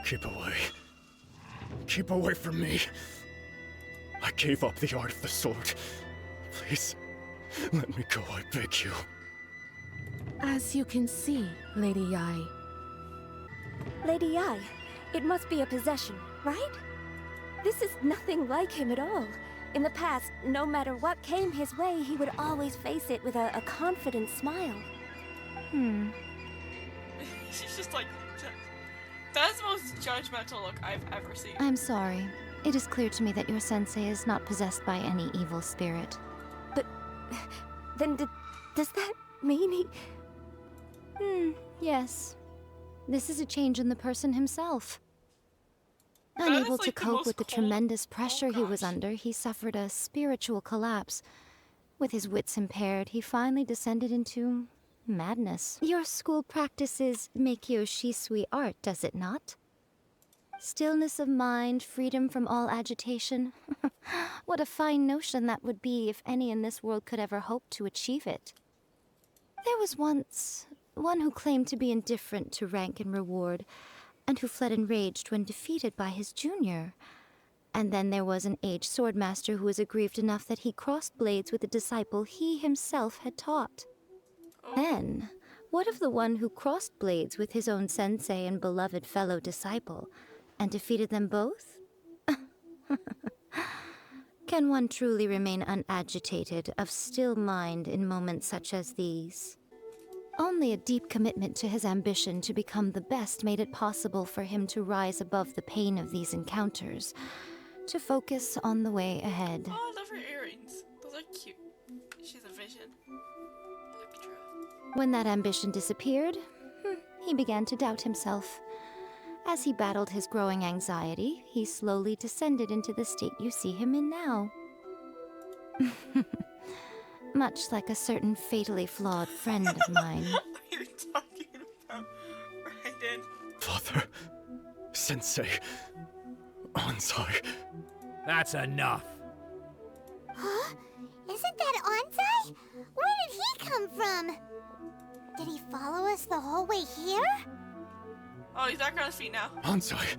Keep away. Keep away from me. I gave up the art of the sword. Please, let me go, I beg you. As you can see, Lady Yae. Lady Yae, it must be a possession, right? This is nothing like him at all. In the past, no matter what came his way, he would always face it with a confident smile. She's just like, that's the most judgmental look I've ever seen. I'm sorry. It is clear to me that your sensei is not possessed by any evil spirit. But then did Does that mean he... Yes. This is a change in the person himself. That Unable is, to like, the cope most with the cold- tremendous pressure he was under, he suffered a spiritual collapse. With his wits impaired, he finally descended into madness. Your school practices Meikyo Shisui art, does it not? Stillness of mind, freedom from all agitation. What a fine notion that would be if any in this world could ever hope to achieve it. There was once one who claimed to be indifferent to rank and reward, and who fled enraged when defeated by his junior. And then there was an aged swordmaster who was aggrieved enough that he crossed blades with a disciple he himself had taught. Then, what of the one who crossed blades with his own sensei and beloved fellow disciple, and defeated them both? Can one truly remain unagitated, of still mind in moments such as these? Only a deep commitment to his ambition to become the best made it possible for him to rise above the pain of these encounters, to focus on the way ahead. Oh, I love her earrings. Those are cute. She's a vision. Extra. When that ambition disappeared, he began to doubt himself. As he battled his growing anxiety, he slowly descended into the state you see him in now. Much like a certain fatally flawed friend of mine. What are you talking about, Raiden? Father, Sensei, Ansai. That's enough. Huh? Isn't that Ansai? Where did he come from? Did he follow us the whole way here? Oh, he's back on his feet now. Ansai,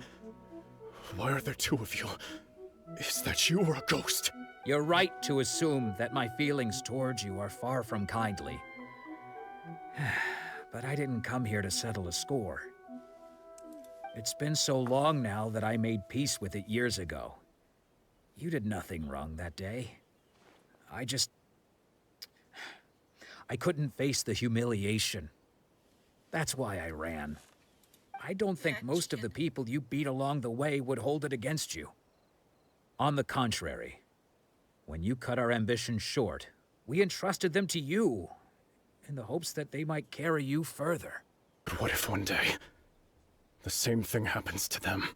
why are there two of you? Is that you or a ghost? You're right to assume that my feelings towards you are far from kindly. But I didn't come here to settle a score. It's been so long now that I made peace with it years ago. You did nothing wrong that day. I couldn't face the humiliation. That's why I ran. I don't think most of the people you beat along the way would hold it against you. On the contrary, when you cut our ambitions short, we entrusted them to you, in the hopes that they might carry you further. But what if one day, the same thing happens to them?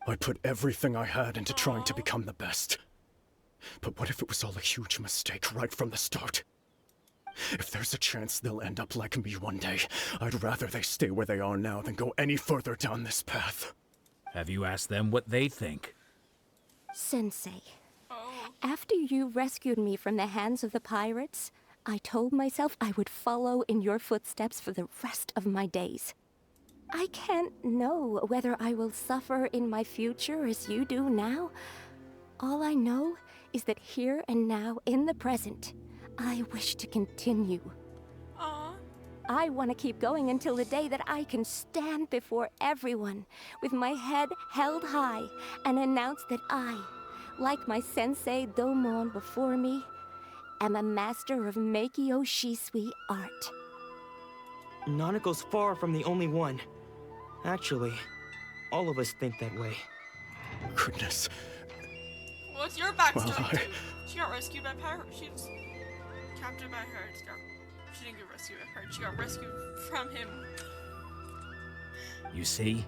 I put everything I had into trying to become the best. But what if it was all a huge mistake right from the start? If there's a chance they'll end up like me one day, I'd rather they stay where they are now than go any further down this path. Have you asked them what they think? Sensei, after you rescued me from the hands of the pirates, I told myself I would follow in your footsteps for the rest of my days. I can't know whether I will suffer in my future as you do now. All I know is that here and now, in the present, I wish to continue. I want to keep going until the day that I can stand before everyone with my head held high and announce that I, like my sensei Domon before me, am a master of Meikyo Shisui art. Nanako's far from the only one. Actually, all of us think that way. Goodness. What's your backstory, Well, dude? She got rescued by pirates. She was captured by her. She didn't get rescued by her. She got rescued from him. You see?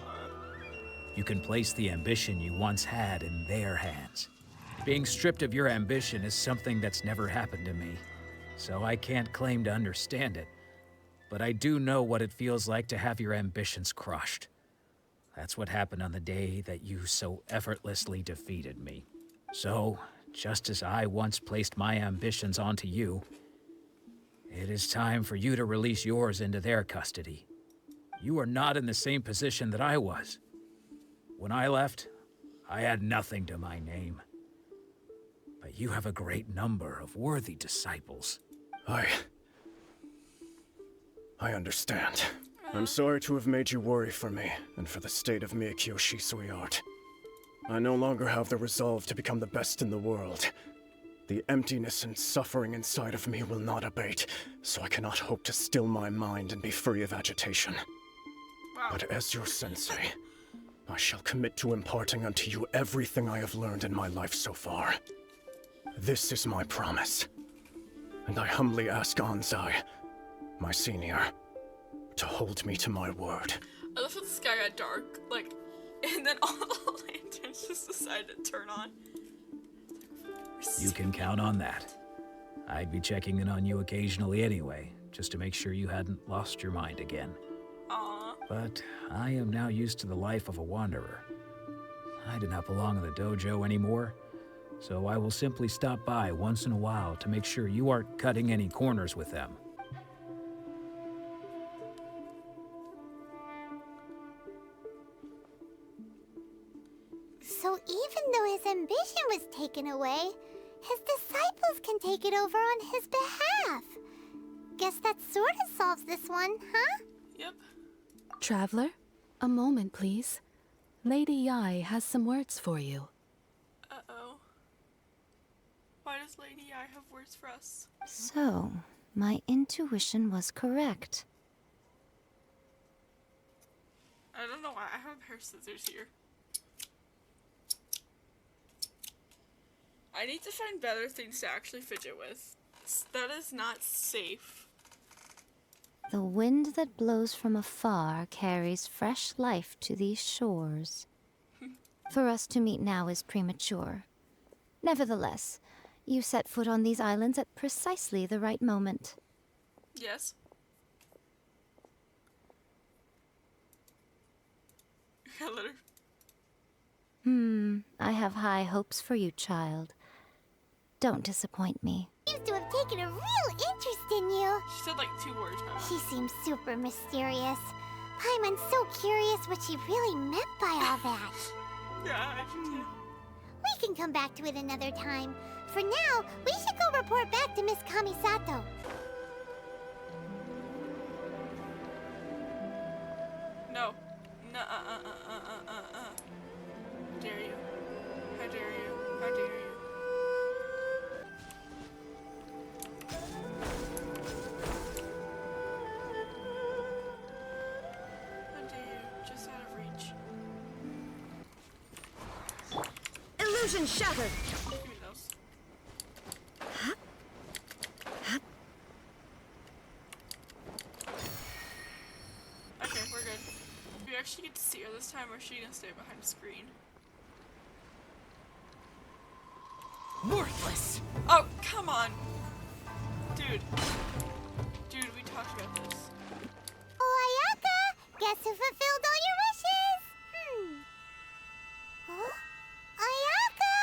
You can place the ambition you once had in their hands. Being stripped of your ambition is something that's never happened to me, so I can't claim to understand it. But I do know what it feels like to have your ambitions crushed. That's what happened on the day that you so effortlessly defeated me. So, just as I once placed my ambitions onto you, it is time for you to release yours into their custody. You are not in the same position that I was. When I left, I had nothing to my name. But you have a great number of worthy disciples. I understand. I'm sorry to have made you worry for me, and for the state of Meikyo Shisui art. I no longer have the resolve to become the best in the world. The emptiness and suffering inside of me will not abate, so I cannot hope to still my mind and be free of agitation. Wow. But as your sensei, I shall commit to imparting unto you everything I have learned in my life so far. This is my promise. and I humbly ask Anzai, my senior, to hold me to my word. I love how the sky got dark, like, and then all the lanterns just decided to turn on. You can count on that. I'd be checking in on you occasionally anyway, just to make sure you hadn't lost your mind again. Aww. But I am now used to the life of a wanderer. I do not belong in the dojo anymore, so I will simply stop by once in a while to make sure you aren't cutting any corners with them. So even though his ambition was taken away, his disciples can take it over on his behalf. Guess that sort of solves this one, huh? Yep. Traveler, a moment, please. Lady Yai has some words for you. Uh-oh. Why does Lady Yai have words for us? So, my intuition was correct. I don't know why I have a pair of scissors here. I need to find better things to actually fidget with. That is not safe. The wind that blows from afar carries fresh life to these shores. For us to meet now is premature. Nevertheless, you set foot on these islands at precisely the right moment. Yes. Hello. I have high hopes for you, child. Don't disappoint me. Seems to have taken a real interest in you. She said like 2 words, Mama. She seems super mysterious. Paimon's so curious what she really meant by all that. Yeah, I do too. We can come back to it another time. For now, we should go report back to Miss Kamisato. No. No, How dare you? How dare you? How dare you? How dare you? Just out of reach. Illusion shattered! Give me those. Okay, we're good. We actually get to see her this time, or is she gonna stay behind the screen? Worthless! Oh, come on! Dude. Dude, we talked about this. Oh, Ayaka! Guess who fulfilled all your wishes? Huh? Ayaka!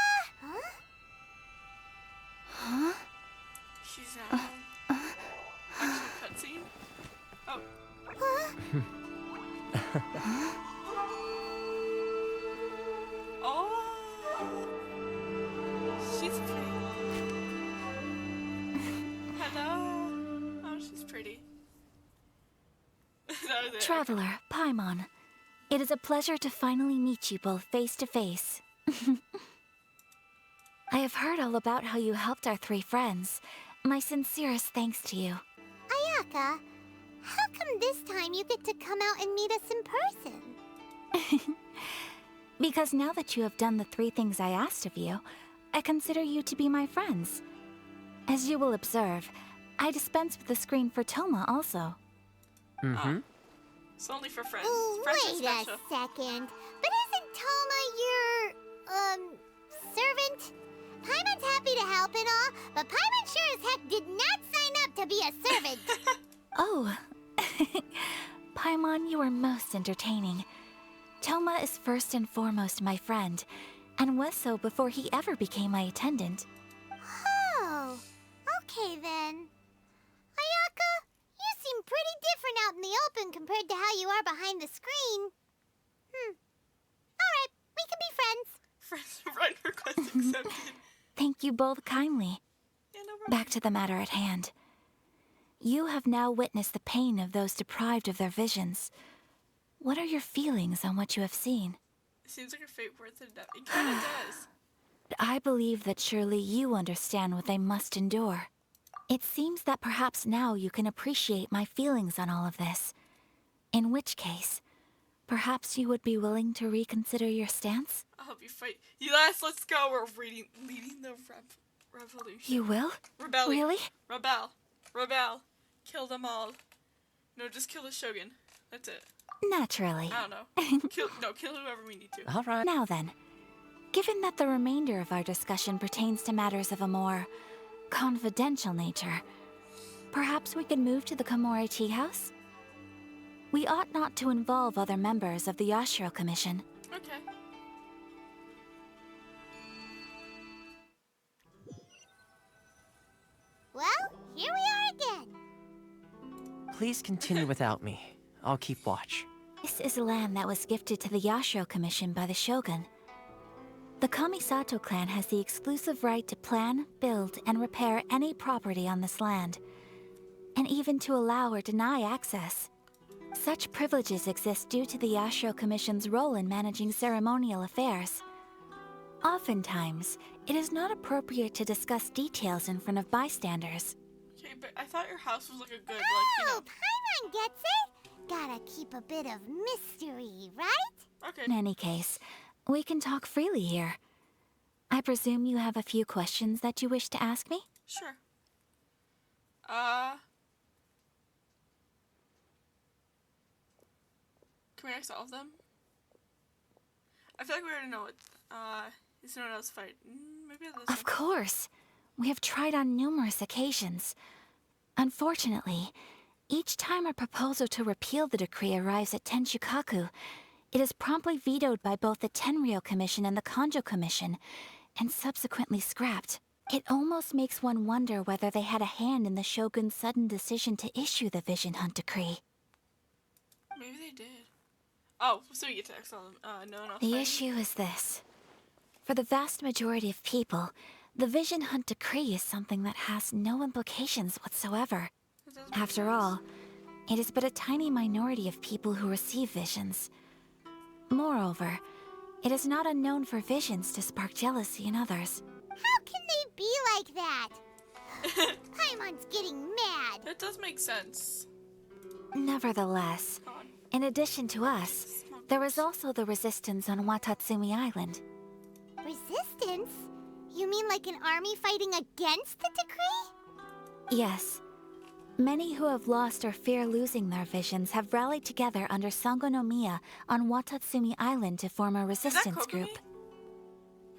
Huh? She's actually a cutscene? Oh. Oh! She's pretty. Hello! Oh, she's pretty. That was it. Traveler, Paimon, it is a pleasure to finally meet you both face to face. I have heard all about how you helped our 3 friends. My sincerest thanks to you. Ayaka, how come this time you get to come out and meet us in person? Because now that you have done the 3 things I asked of you, I consider you to be my friends. As you will observe, I dispense with the screen for Toma also. Mm-hmm. It's only for friends. Oh, Friends are wait special. a second. But isn't Toma your, servant? Paimon's happy to help and all, but Paimon sure as heck did not sign up to be a servant. Oh. Paimon, you are most entertaining. Toma is first and foremost my friend, and was so before he ever became my attendant. Oh, okay then. Ayaka, you seem pretty different out in the open compared to how you are behind the screen. Alright, we can be friends. Friend request accepted. Thank you both kindly. Yeah, no problem. Back to the matter at hand. You have now witnessed the pain of those deprived of their visions. What are your feelings on what you have seen? It seems like a fate worth it. It kind of does. I believe that surely you understand what they must endure. It seems that perhaps now you can appreciate my feelings on all of this. In which case, perhaps you would be willing to reconsider your stance? I'll help you fight. Yes, let's go. We're leading the revolution. You will? Rebellion. Really? Rebel. Rebel. Kill them all. No, just kill the Shogun. That's it. Naturally. I don't know. Kill whoever we need to. All right. Now then, given that the remainder of our discussion pertains to matters of a more confidential nature, perhaps we could move to the Komori Tea House? We ought not to involve other members of the Yashiro Commission. Okay. Well, here we are again. Please continue without me. I'll keep watch. This is land that was gifted to the Yashiro Commission by the Shogun. The Kamisato clan has the exclusive right to plan, build, and repair any property on this land, and even to allow or deny access. Such privileges exist due to the Yashiro Commission's role in managing ceremonial affairs. Oftentimes, it is not appropriate to discuss details in front of bystanders. Okay, but I thought your house was like a good, Paimon gets it. Gotta keep a bit of mystery, right? Okay. In any case, we can talk freely here. I presume you have a few questions that you wish to ask me? Sure. Can we ask all of them? I feel like we already know it. Is no one else fight? Maybe this Of course. We have tried on numerous occasions. Unfortunately, each time a proposal to repeal the decree arrives at Tenshukaku, it is promptly vetoed by both the Tenryou Commission and the Kanjo Commission, and subsequently scrapped. It almost makes one wonder whether they had a hand in the Shogun's sudden decision to issue the Vision Hunt decree. Maybe they did. Oh, so you get to ask all of them. No one else The fighting? issue is this. For the vast majority of people, the Vision Hunt decree is something that has no implications whatsoever. After all, it is but a tiny minority of people who receive visions. Moreover, it is not unknown for visions to spark jealousy in others. How can they be like that? Paimon's getting mad. That does make sense. Nevertheless, in addition to us, there is also the resistance on Watatsumi Island. Resistance? You mean like an army fighting against the decree? Yes. Many who have lost or fear losing their visions have rallied together under Sangonomiya on Watatsumi Island to form a resistance group.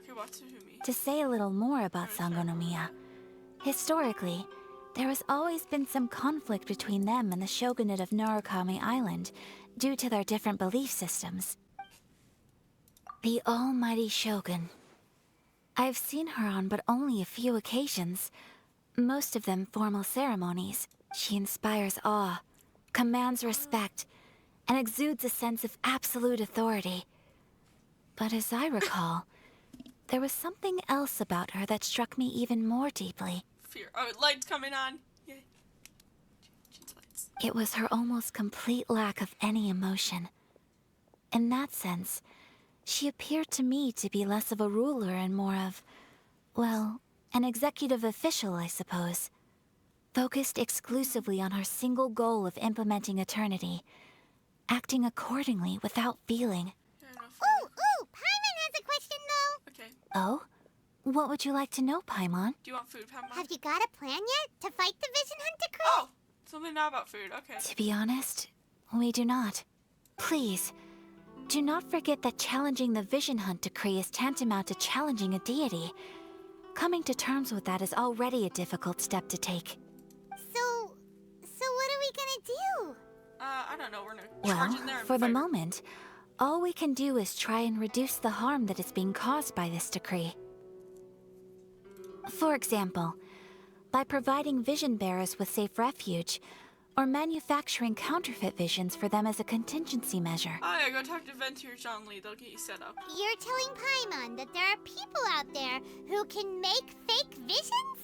Okay, Watsumi. To say a little more about Sangonomiya, historically, there has always been some conflict between them and the shogunate of Narukami Island due to their different belief systems. The almighty shogun. I have seen her on but only a few occasions, most of them formal ceremonies. She inspires awe, commands respect, and exudes a sense of absolute authority. But as I recall, there was something else about her that struck me even more deeply. Fear. Oh, lights coming on. Yay. It was her almost complete lack of any emotion. In that sense, she appeared to me to be less of a ruler and more of, well, an executive official, I suppose. Focused exclusively on her single goal of implementing eternity, acting accordingly without feeling. Ooh, Paimon has a question though. Okay. Oh? What would you like to know, Paimon? Do you want food, Paimon? Have you got a plan yet to fight the Vision Hunt decree? Oh, something now about food. Okay. To be honest, we do not. Please, do not forget that challenging the Vision Hunt decree is tantamount to challenging a deity. Coming to terms with that is already a difficult step to take. So what are we gonna do? I don't know. We're gonna charge in there and For the fight her. moment, all we can do is try and reduce the harm that is being caused by this decree. For example, by providing vision bearers with safe refuge, or manufacturing counterfeit visions for them as a contingency measure. Oh yeah, go talk to Venti or John Lee. They'll get you set up. You're telling Paimon that there are people out there who can make fake visions?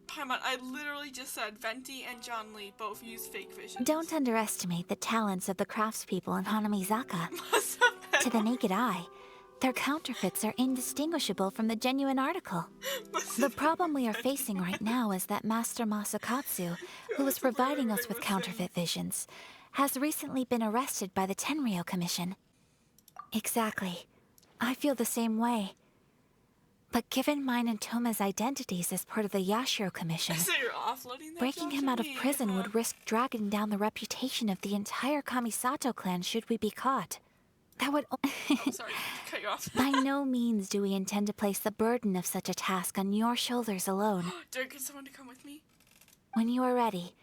Paimon, I literally just said Venti and John Lee both use fake visions. Don't underestimate the talents of the craftspeople in Hanamizaka. To the naked eye, their counterfeits are indistinguishable from the genuine article. The problem we are facing right now is that Master Masakatsu, who is providing us with counterfeit visions, has recently been arrested by the Tenryou Commission. Exactly. I feel the same way. But given mine and Toma's identities as part of the Yashiro Commission, So you're offloading that breaking job him to out of me, prison huh? would risk dragging down the reputation of the entire Kamisato clan should we be caught. That would Sorry, cut you off. By no means do we intend to place the burden of such a task on your shoulders alone. Do I get someone to come with me? When you are ready,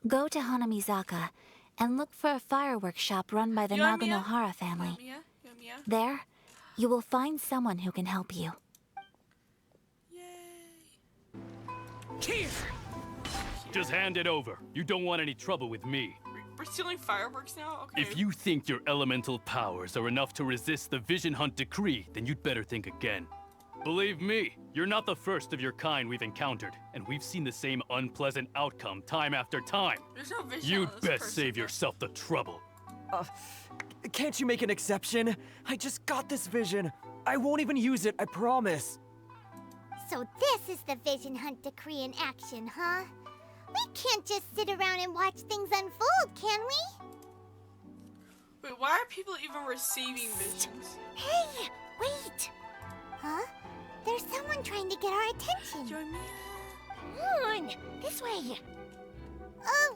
go to Hanamizaka and look for a fireworks shop run by the Yoimiya? Naganohara family. Yoimiya? There, you will find someone who can help you. Yay! Just hand it over. You don't want any trouble with me. We're stealing fireworks now? Okay. If you think your elemental powers are enough to resist the Vision Hunt decree, then you'd better think again. Believe me, you're not the first of your kind we've encountered, and we've seen the same unpleasant outcome time after time. There's no vision You'd on this best person. save yourself the trouble. Can't you make an exception? I just got this vision. I won't even use it, I promise. So this is the Vision Hunt decree in action, huh? We can't just sit around and watch things unfold, can we? Wait, why are people even receiving visions? Hey, wait! Huh? There's someone trying to get our attention. Come on, this way.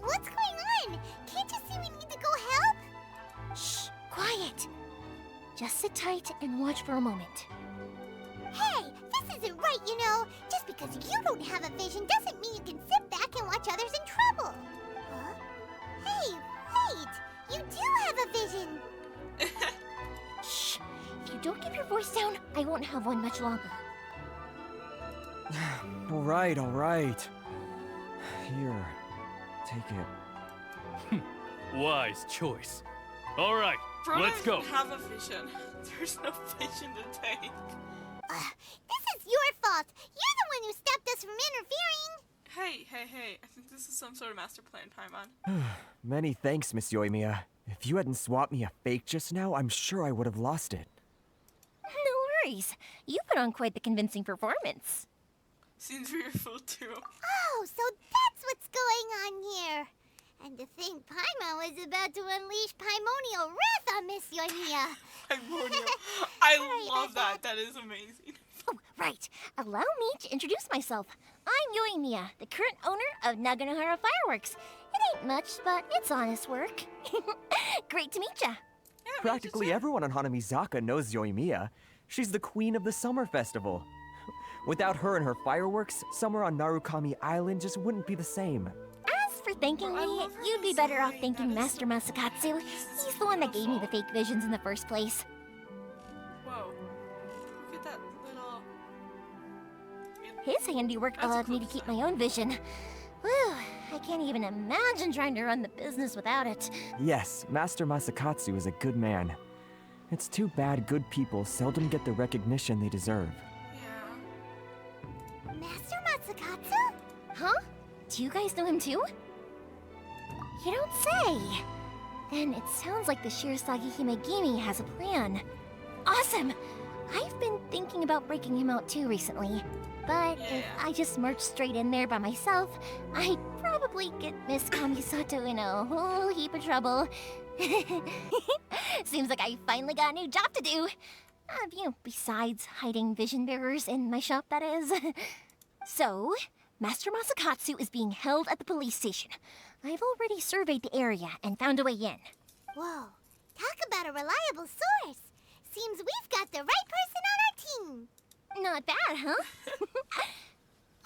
What's going on? Can't you see we need to go help? Shh, quiet. Just sit tight and watch for a moment. Hey, this isn't right, you know. Just because you don't have a vision doesn't mean you can sit back and watch others in trouble. Huh? Hey, wait! You do have a vision! Shh. If you don't keep your voice down, I won't have one much longer. All right. Here, take it. Wise choice. All right, Bro let's go. doesn't have a vision. There's no vision to take. This is your fault. You're the one who stopped us from interfering. Hey. I think this is some sort of master plan, Paimon. Many thanks, Miss Yoimiya. If you hadn't swapped me a fake just now, I'm sure I would have lost it. No worries. You put on quite the convincing performance. Seems we're full too. Oh, so that's what's going on here. And to think Paimon was about to unleash Paimonial wrath on Miss Yoimiya. Paimonial. I love that. That is amazing. Oh, right. Allow me to introduce myself. I'm Yoimiya, the current owner of Naganohara Fireworks. It ain't much, but it's honest work. Great to meet ya. Practically everyone on Hanamizaka knows Yoimiya. She's the queen of the summer festival. Without her and her fireworks, summer on Narukami Island just wouldn't be the same. As for thanking me, you'd be better off thanking Master Masakatsu. He's the one that gave me the fake visions in the first place. Whoa. Look at that little... His handiwork allowed me to keep my own vision. Whew, I can't even imagine trying to run the business without it. Yes, Master Masakatsu is a good man. It's too bad good people seldom get the recognition they deserve. Master Masakatsu? Huh? Do you guys know him too? You don't say. Then it sounds like the Shirasagi Himegimi has a plan. Awesome! I've been thinking about breaking him out too recently. But if I just merged straight in there by myself, I'd probably get Miss Kamisato in a whole heap of trouble. Seems like I finally got a new job to do. Besides hiding vision bearers in my shop, that is. So, Master Masakatsu is being held at the police station. I've already surveyed the area and found a way in. Whoa, talk about a reliable source. Seems we've got the right person on our team. Not bad, huh?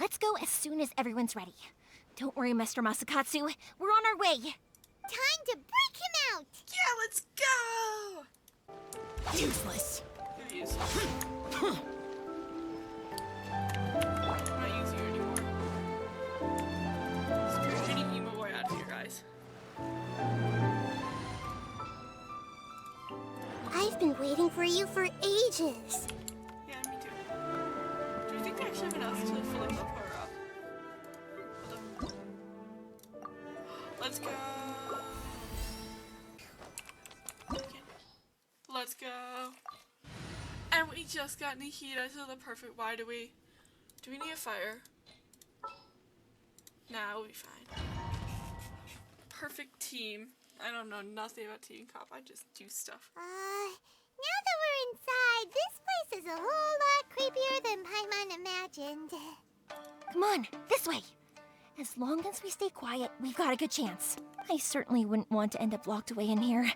Let's go as soon as everyone's ready. Don't worry, Master Masakatsu. We're on our way. Time to break him out. Yeah, let's go. Useless. You're useless. I'm not using you anymore. Screw any emo boy out of here, guys. I've been waiting for you for ages. Yeah, me too. Do you think they actually have enough to fully level her up? Hold up. Let's go. Okay. Let's go. And we just got Nihida to the perfect. Why do we? Do we need a fire? Nah, we'll be fine. Perfect team. I don't know nothing about team cop. I just do stuff. Now that we're inside, this place is a whole lot creepier than Paimon imagined. Come on, this way. As long as we stay quiet, we've got a good chance. I certainly wouldn't want to end up locked away in here.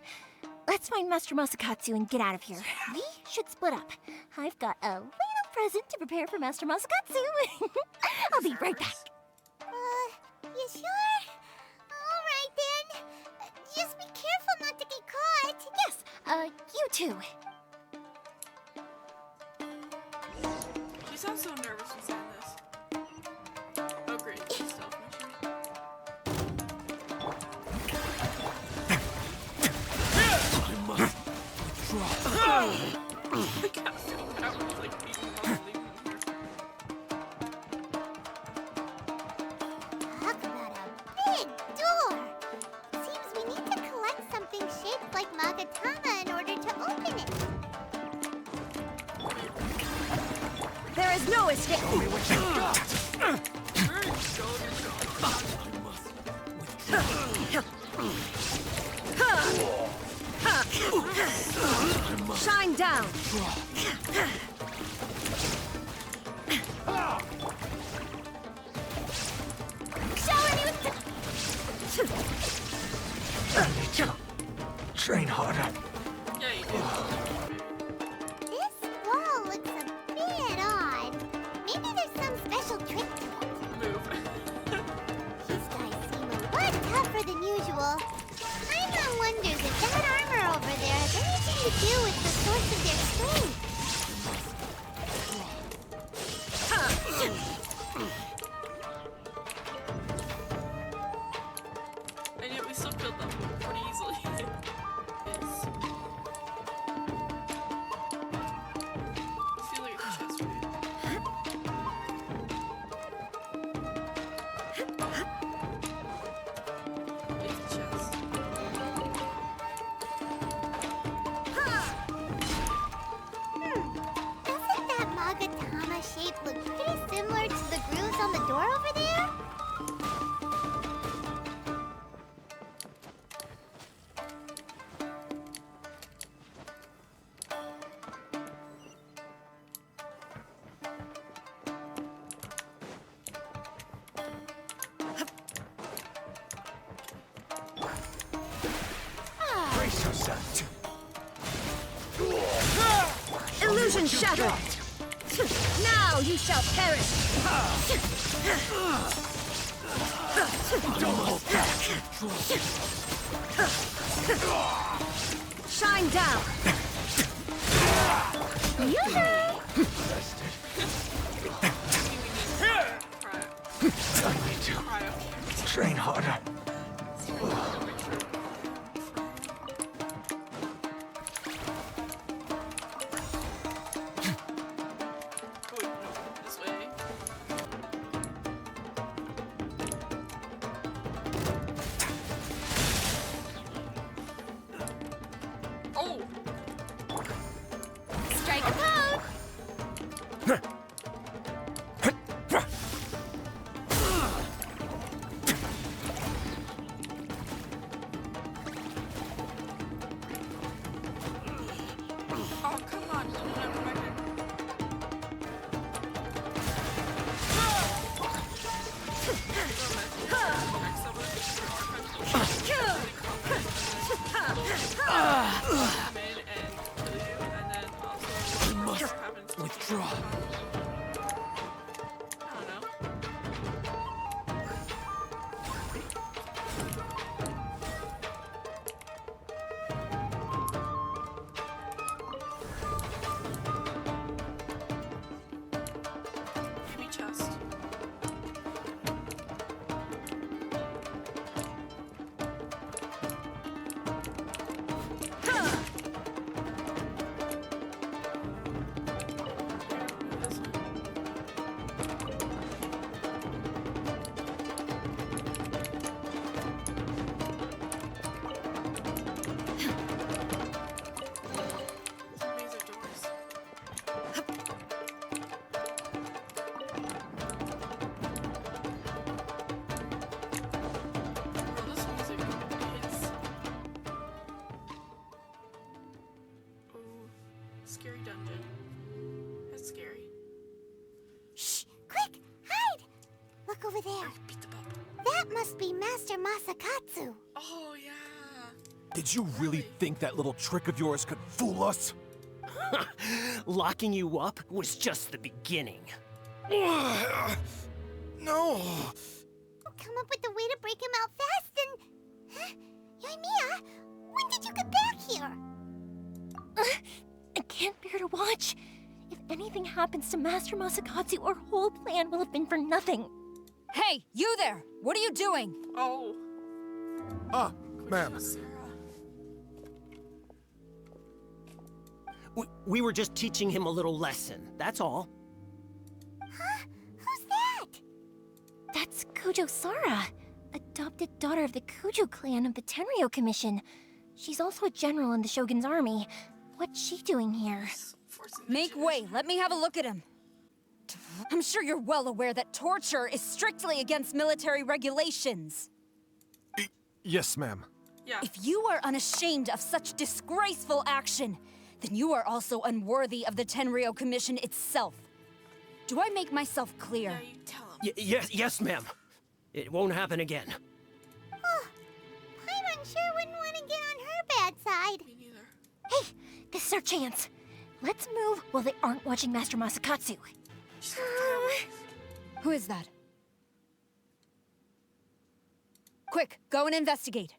Let's find Master Masakatsu and get out of here. We should split up. I've got a little present to prepare for Master Masakatsu. I'll be right back. You sure? Alright then. Just be careful not to get caught. Yes, you too. She sounds so nervous when saying this. Oh great, she's stealth mission. I must withdraw. The cat still powers like beating him up and leaving him here. Talk about a big door. Seems we need to collect something shaped like Magatama in order to open it. There is no escape. Show me what you've got. Shine down. I need to train harder. Yeah, you do. This wall looks a bit odd. Maybe there's some special trick to it. Move. These guys seem a lot tougher than usual. Paimon wonders if that armor over there has anything to do with the source of their strength. And yet we still killed them pretty easily. It's... I feel like it's a chest for you. It's a chest. Doesn't that Magatama shape look pretty similar to the grooves on the door over there? Brace yourself. Illusion shattered. Now you shall perish. Don't hold back. Shine down. I need to train harder. This way. Oh! Strike a pose! Oh, come on. No, come back here. I must withdraw. I don't know. Give me chest. Scary dungeon. That's scary. Shh! Quick! Hide! Look over there. Beat the bump. That must be Master Masakatsu. Oh, yeah. Did you really think that little trick of yours could fool us? Locking you up was just the beginning. No! Come up with a way to break him out fast and... Huh? Yoimiya, when did you get back here? I can't bear to watch. If anything happens to Master Masakatsu, our whole plan will have been for nothing. Hey, you there! What are you doing? Oh. Ah, ma'am. We were just teaching him a little lesson, that's all. Huh? Who's that? That's Kujo Sara, adopted daughter of the Kujo clan of the Tenryo Commission. She's also a general in the Shogun's army. What's she doing here? Make way, let me have a look at him. I'm sure you're well aware that torture is strictly against military regulations. Yes, ma'am. Yeah. If you are unashamed of such disgraceful action, then you are also unworthy of the Tenryo Commission itself. Do I make myself clear? Yeah, you tell him. Yes, ma'am. It won't happen again. Oh, Paimon sure wouldn't want to get on her bad side. Me neither. Hey, this is our chance. Let's move while they aren't watching Master Masakatsu. Who is that? Quick, go and investigate.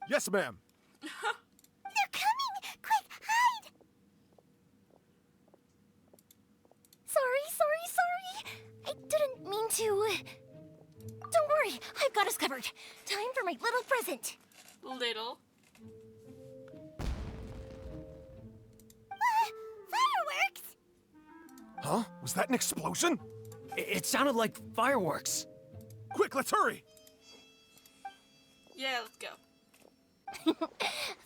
Yes, ma'am. They're coming! Quick, hide! Sorry. I didn't mean to. Don't worry, I've got us covered. Time for my little present. Little. Fireworks! Huh? Was that an explosion? It sounded like fireworks. Quick, let's hurry! Yeah, let's go.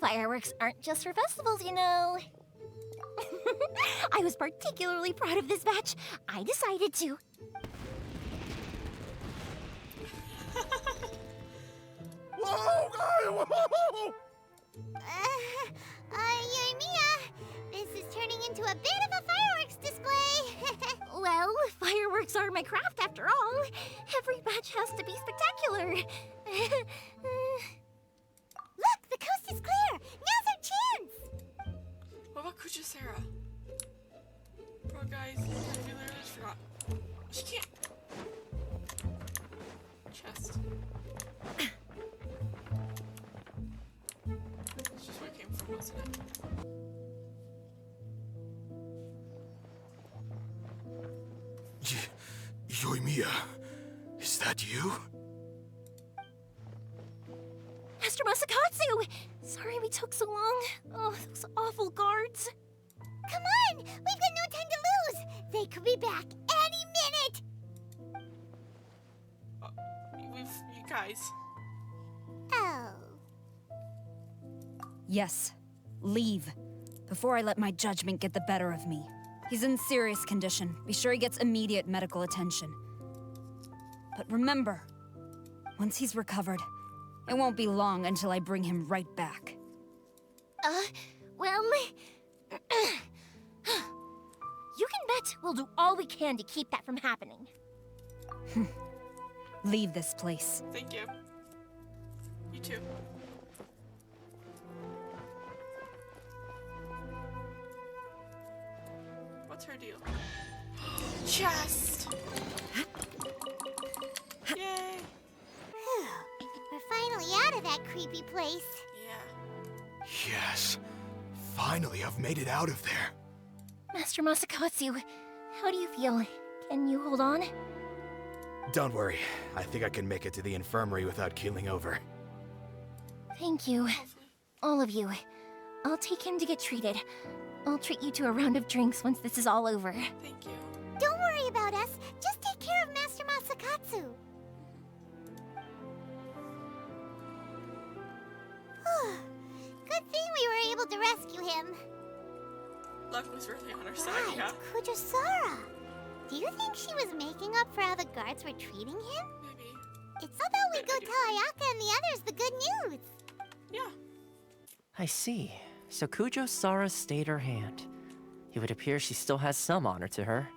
Fireworks aren't just for festivals, you know. I was particularly proud of this batch. I decided to. Whoa, whoa! Yoimiya, this is turning into a bit of a fireworks display. Well, fireworks are my craft after all. Every batch has to be spectacular. Look, the coast is clear. Now's our chance. What about Kujo Sara? Bro, guys, I literally just forgot. She can't. Chest. That's just where it came from, wasn't it? Yoimiya, is that you? Master Masakatsu! Sorry we took so long. Oh, those awful guards. Come on! We've got no time to lose! They could be back any minute! You guys. Oh. Yes, leave. Before I let my judgment get the better of me. He's in serious condition. Be sure he gets immediate medical attention. But remember, once he's recovered, it won't be long until I bring him right back. Well... You can bet we'll do all we can to keep that from happening. Leave this place. Thank you. You too. What's her deal? Chest! Yay! We're finally out of that creepy place. Yeah. Yes. Finally, I've made it out of there. Master Masakatsu, how do you feel? Can you hold on? Don't worry. I think I can make it to the infirmary without keeling over. Thank you. All of you. I'll take him to get treated. I'll treat you to a round of drinks once this is all over. Thank you. Don't worry about us. Just take care of Master Masakatsu. Good thing we were able to rescue him. Luck was really on our side, Right, yeah. Kujo Sara. Do you think she was making up for how the guards were treating him? Maybe. It's how about we go tell Ayaka and the others the good news? Yeah. I see. So Kujo Sara stayed her hand. It would appear she still has some honor to her.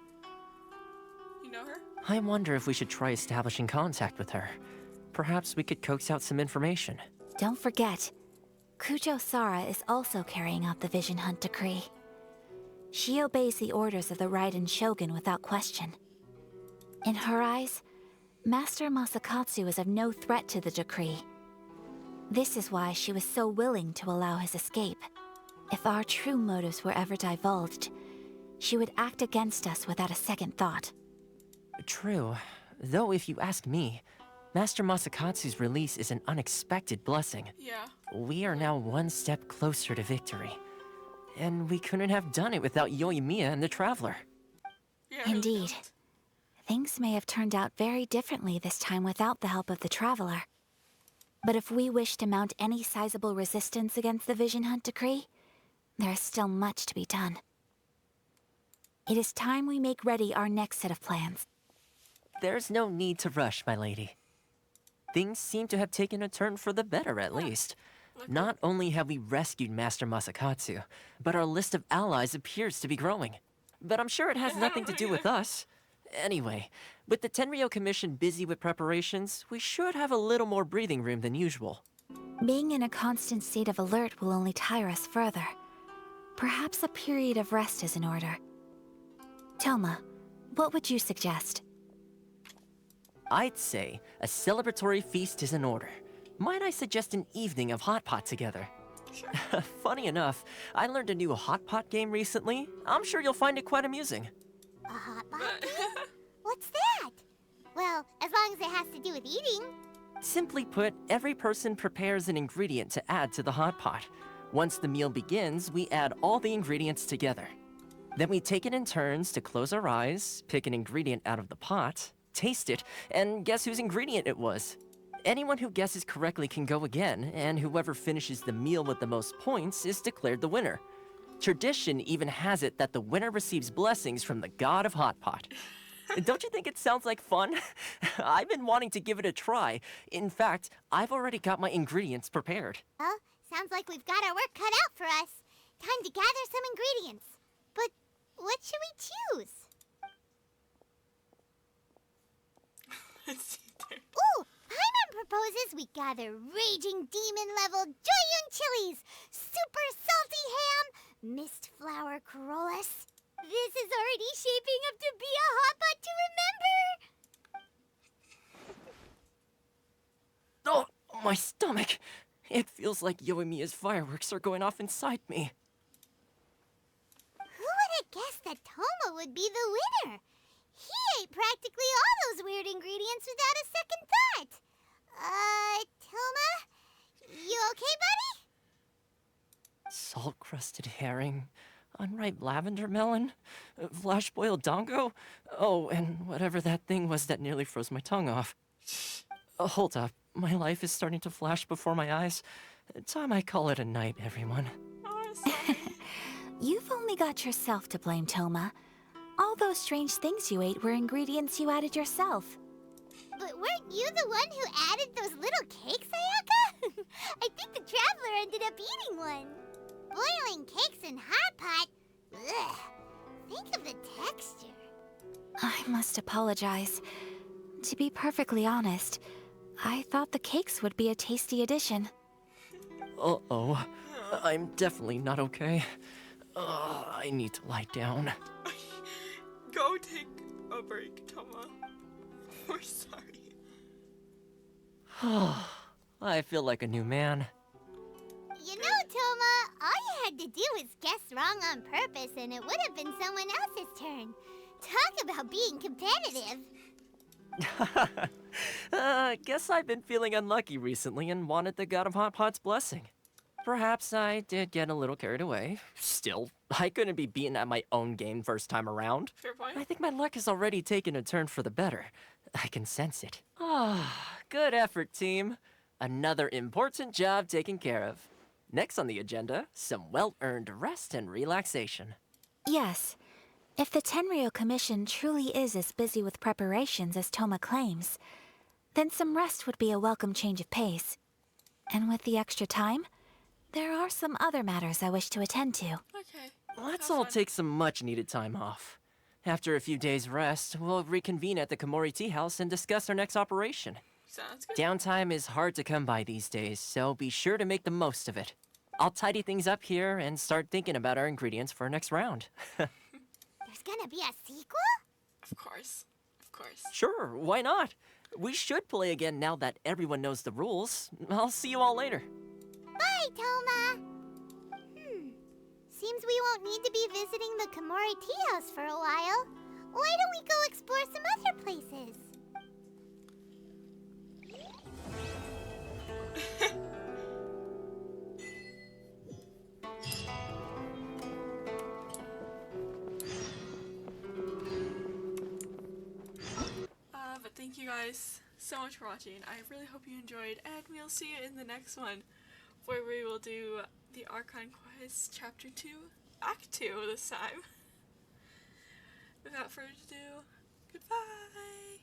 You know her? I wonder if we should try establishing contact with her. Perhaps we could coax out some information. Don't forget, Kujo Sara is also carrying out the Vision Hunt decree. She obeys the orders of the Raiden Shogun without question. In her eyes, Master Masakatsu is of no threat to the decree. This is why she was so willing to allow his escape. If our true motives were ever divulged, she would act against us without a second thought. True. Though if you ask me, Master Masakatsu's release is an unexpected blessing. Yeah. We are now one step closer to victory. And we couldn't have done it without Yoimiya and the Traveler. Yeah, Indeed. Things may have turned out very differently this time without the help of the Traveler. But if we wish to mount any sizable resistance against the Vision Hunt decree, there is still much to be done. It is time we make ready our next set of plans. There's no need to rush, my lady. Things seem to have taken a turn for the better, at least. Not only have we rescued Master Masakatsu, but our list of allies appears to be growing. But I'm sure it has nothing to do with us. Anyway, with the Tenryou Commission busy with preparations, we should have a little more breathing room than usual. Being in a constant state of alert will only tire us further. Perhaps a period of rest is in order. Toma, what would you suggest? I'd say a celebratory feast is in order. Might I suggest an evening of hot pot together? Sure. Funny enough, I learned a new hot pot game recently. I'm sure you'll find it quite amusing. A hot pot game? What's that? Well, as long as it has to do with eating. Simply put, every person prepares an ingredient to add to the hot pot. Once the meal begins, we add all the ingredients together. Then we take it in turns to close our eyes, pick an ingredient out of the pot, taste it, and guess whose ingredient it was. Anyone who guesses correctly can go again, and whoever finishes the meal with the most points is declared the winner. Tradition even has it that the winner receives blessings from the god of hot pot. Don't you think it sounds like fun? I've been wanting to give it a try. In fact, I've already got my ingredients prepared. Well, sounds like we've got our work cut out for us. Time to gather some ingredients. But what should we choose? Ooh! Paimon proposes we gather raging demon-level Joyun chilies, super salty ham, mist flower corollas. This is already shaping up to be a hot pot to remember! Oh, my stomach! It feels like Yoimiya's fireworks are going off inside me. Who would have guessed that Toma would be the winner? He ate practically all those weird ingredients without a second thought. Toma? You okay, buddy? Salt-crusted herring, unripe lavender melon, flash-boiled dongo. Oh, and whatever that thing was that nearly froze my tongue off. Hold up, my life is starting to flash before my eyes. Time I call it a night, everyone. You've only got yourself to blame, Toma. All those strange things you ate were ingredients you added yourself. But weren't you the one who added those little cakes, Ayaka? I think the Traveler ended up eating one. Boiling cakes in hot pot? Ugh. Think of the texture. I must apologize. To be perfectly honest, I thought the cakes would be a tasty addition. Uh-oh. I'm definitely not okay. I need to lie down. Go take a break, Toma. We're sorry. I feel like a new man. You know, Toma, all you had to do was guess wrong on purpose and it would have been someone else's turn. Talk about being competitive. Guess I've been feeling unlucky recently and wanted the God of Hot Pot's blessing. Perhaps I did get a little carried away. Still, I couldn't be beaten at my own game first time around. Fair point. I think my luck has already taken a turn for the better. I can sense it. Good effort, team. Another important job taken care of. Next on the agenda, some well-earned rest and relaxation. Yes. If the Tenryou Commission truly is as busy with preparations as Toma claims, then some rest would be a welcome change of pace. And with the extra time, there are some other matters I wish to attend to. Okay. let's all take some much-needed time off. After a few days' rest, we'll reconvene at the Komori Tea House and discuss our next operation. Sounds good. Downtime is hard to come by these days, so be sure to make the most of it. I'll tidy things up here and start thinking about our ingredients for our next round. There's gonna be a sequel? Of course. Of course. Sure, why not? We should play again now that everyone knows the rules. I'll see you all later. Bye, Toma! Seems we won't need to be visiting the Komori Tea House for a while. Why don't we go explore some other places? But thank you guys so much for watching. I really hope you enjoyed, and we'll see you in the next one, where we will do the Archon Quest Chapter 2, Act 2 this time. Without further ado, goodbye!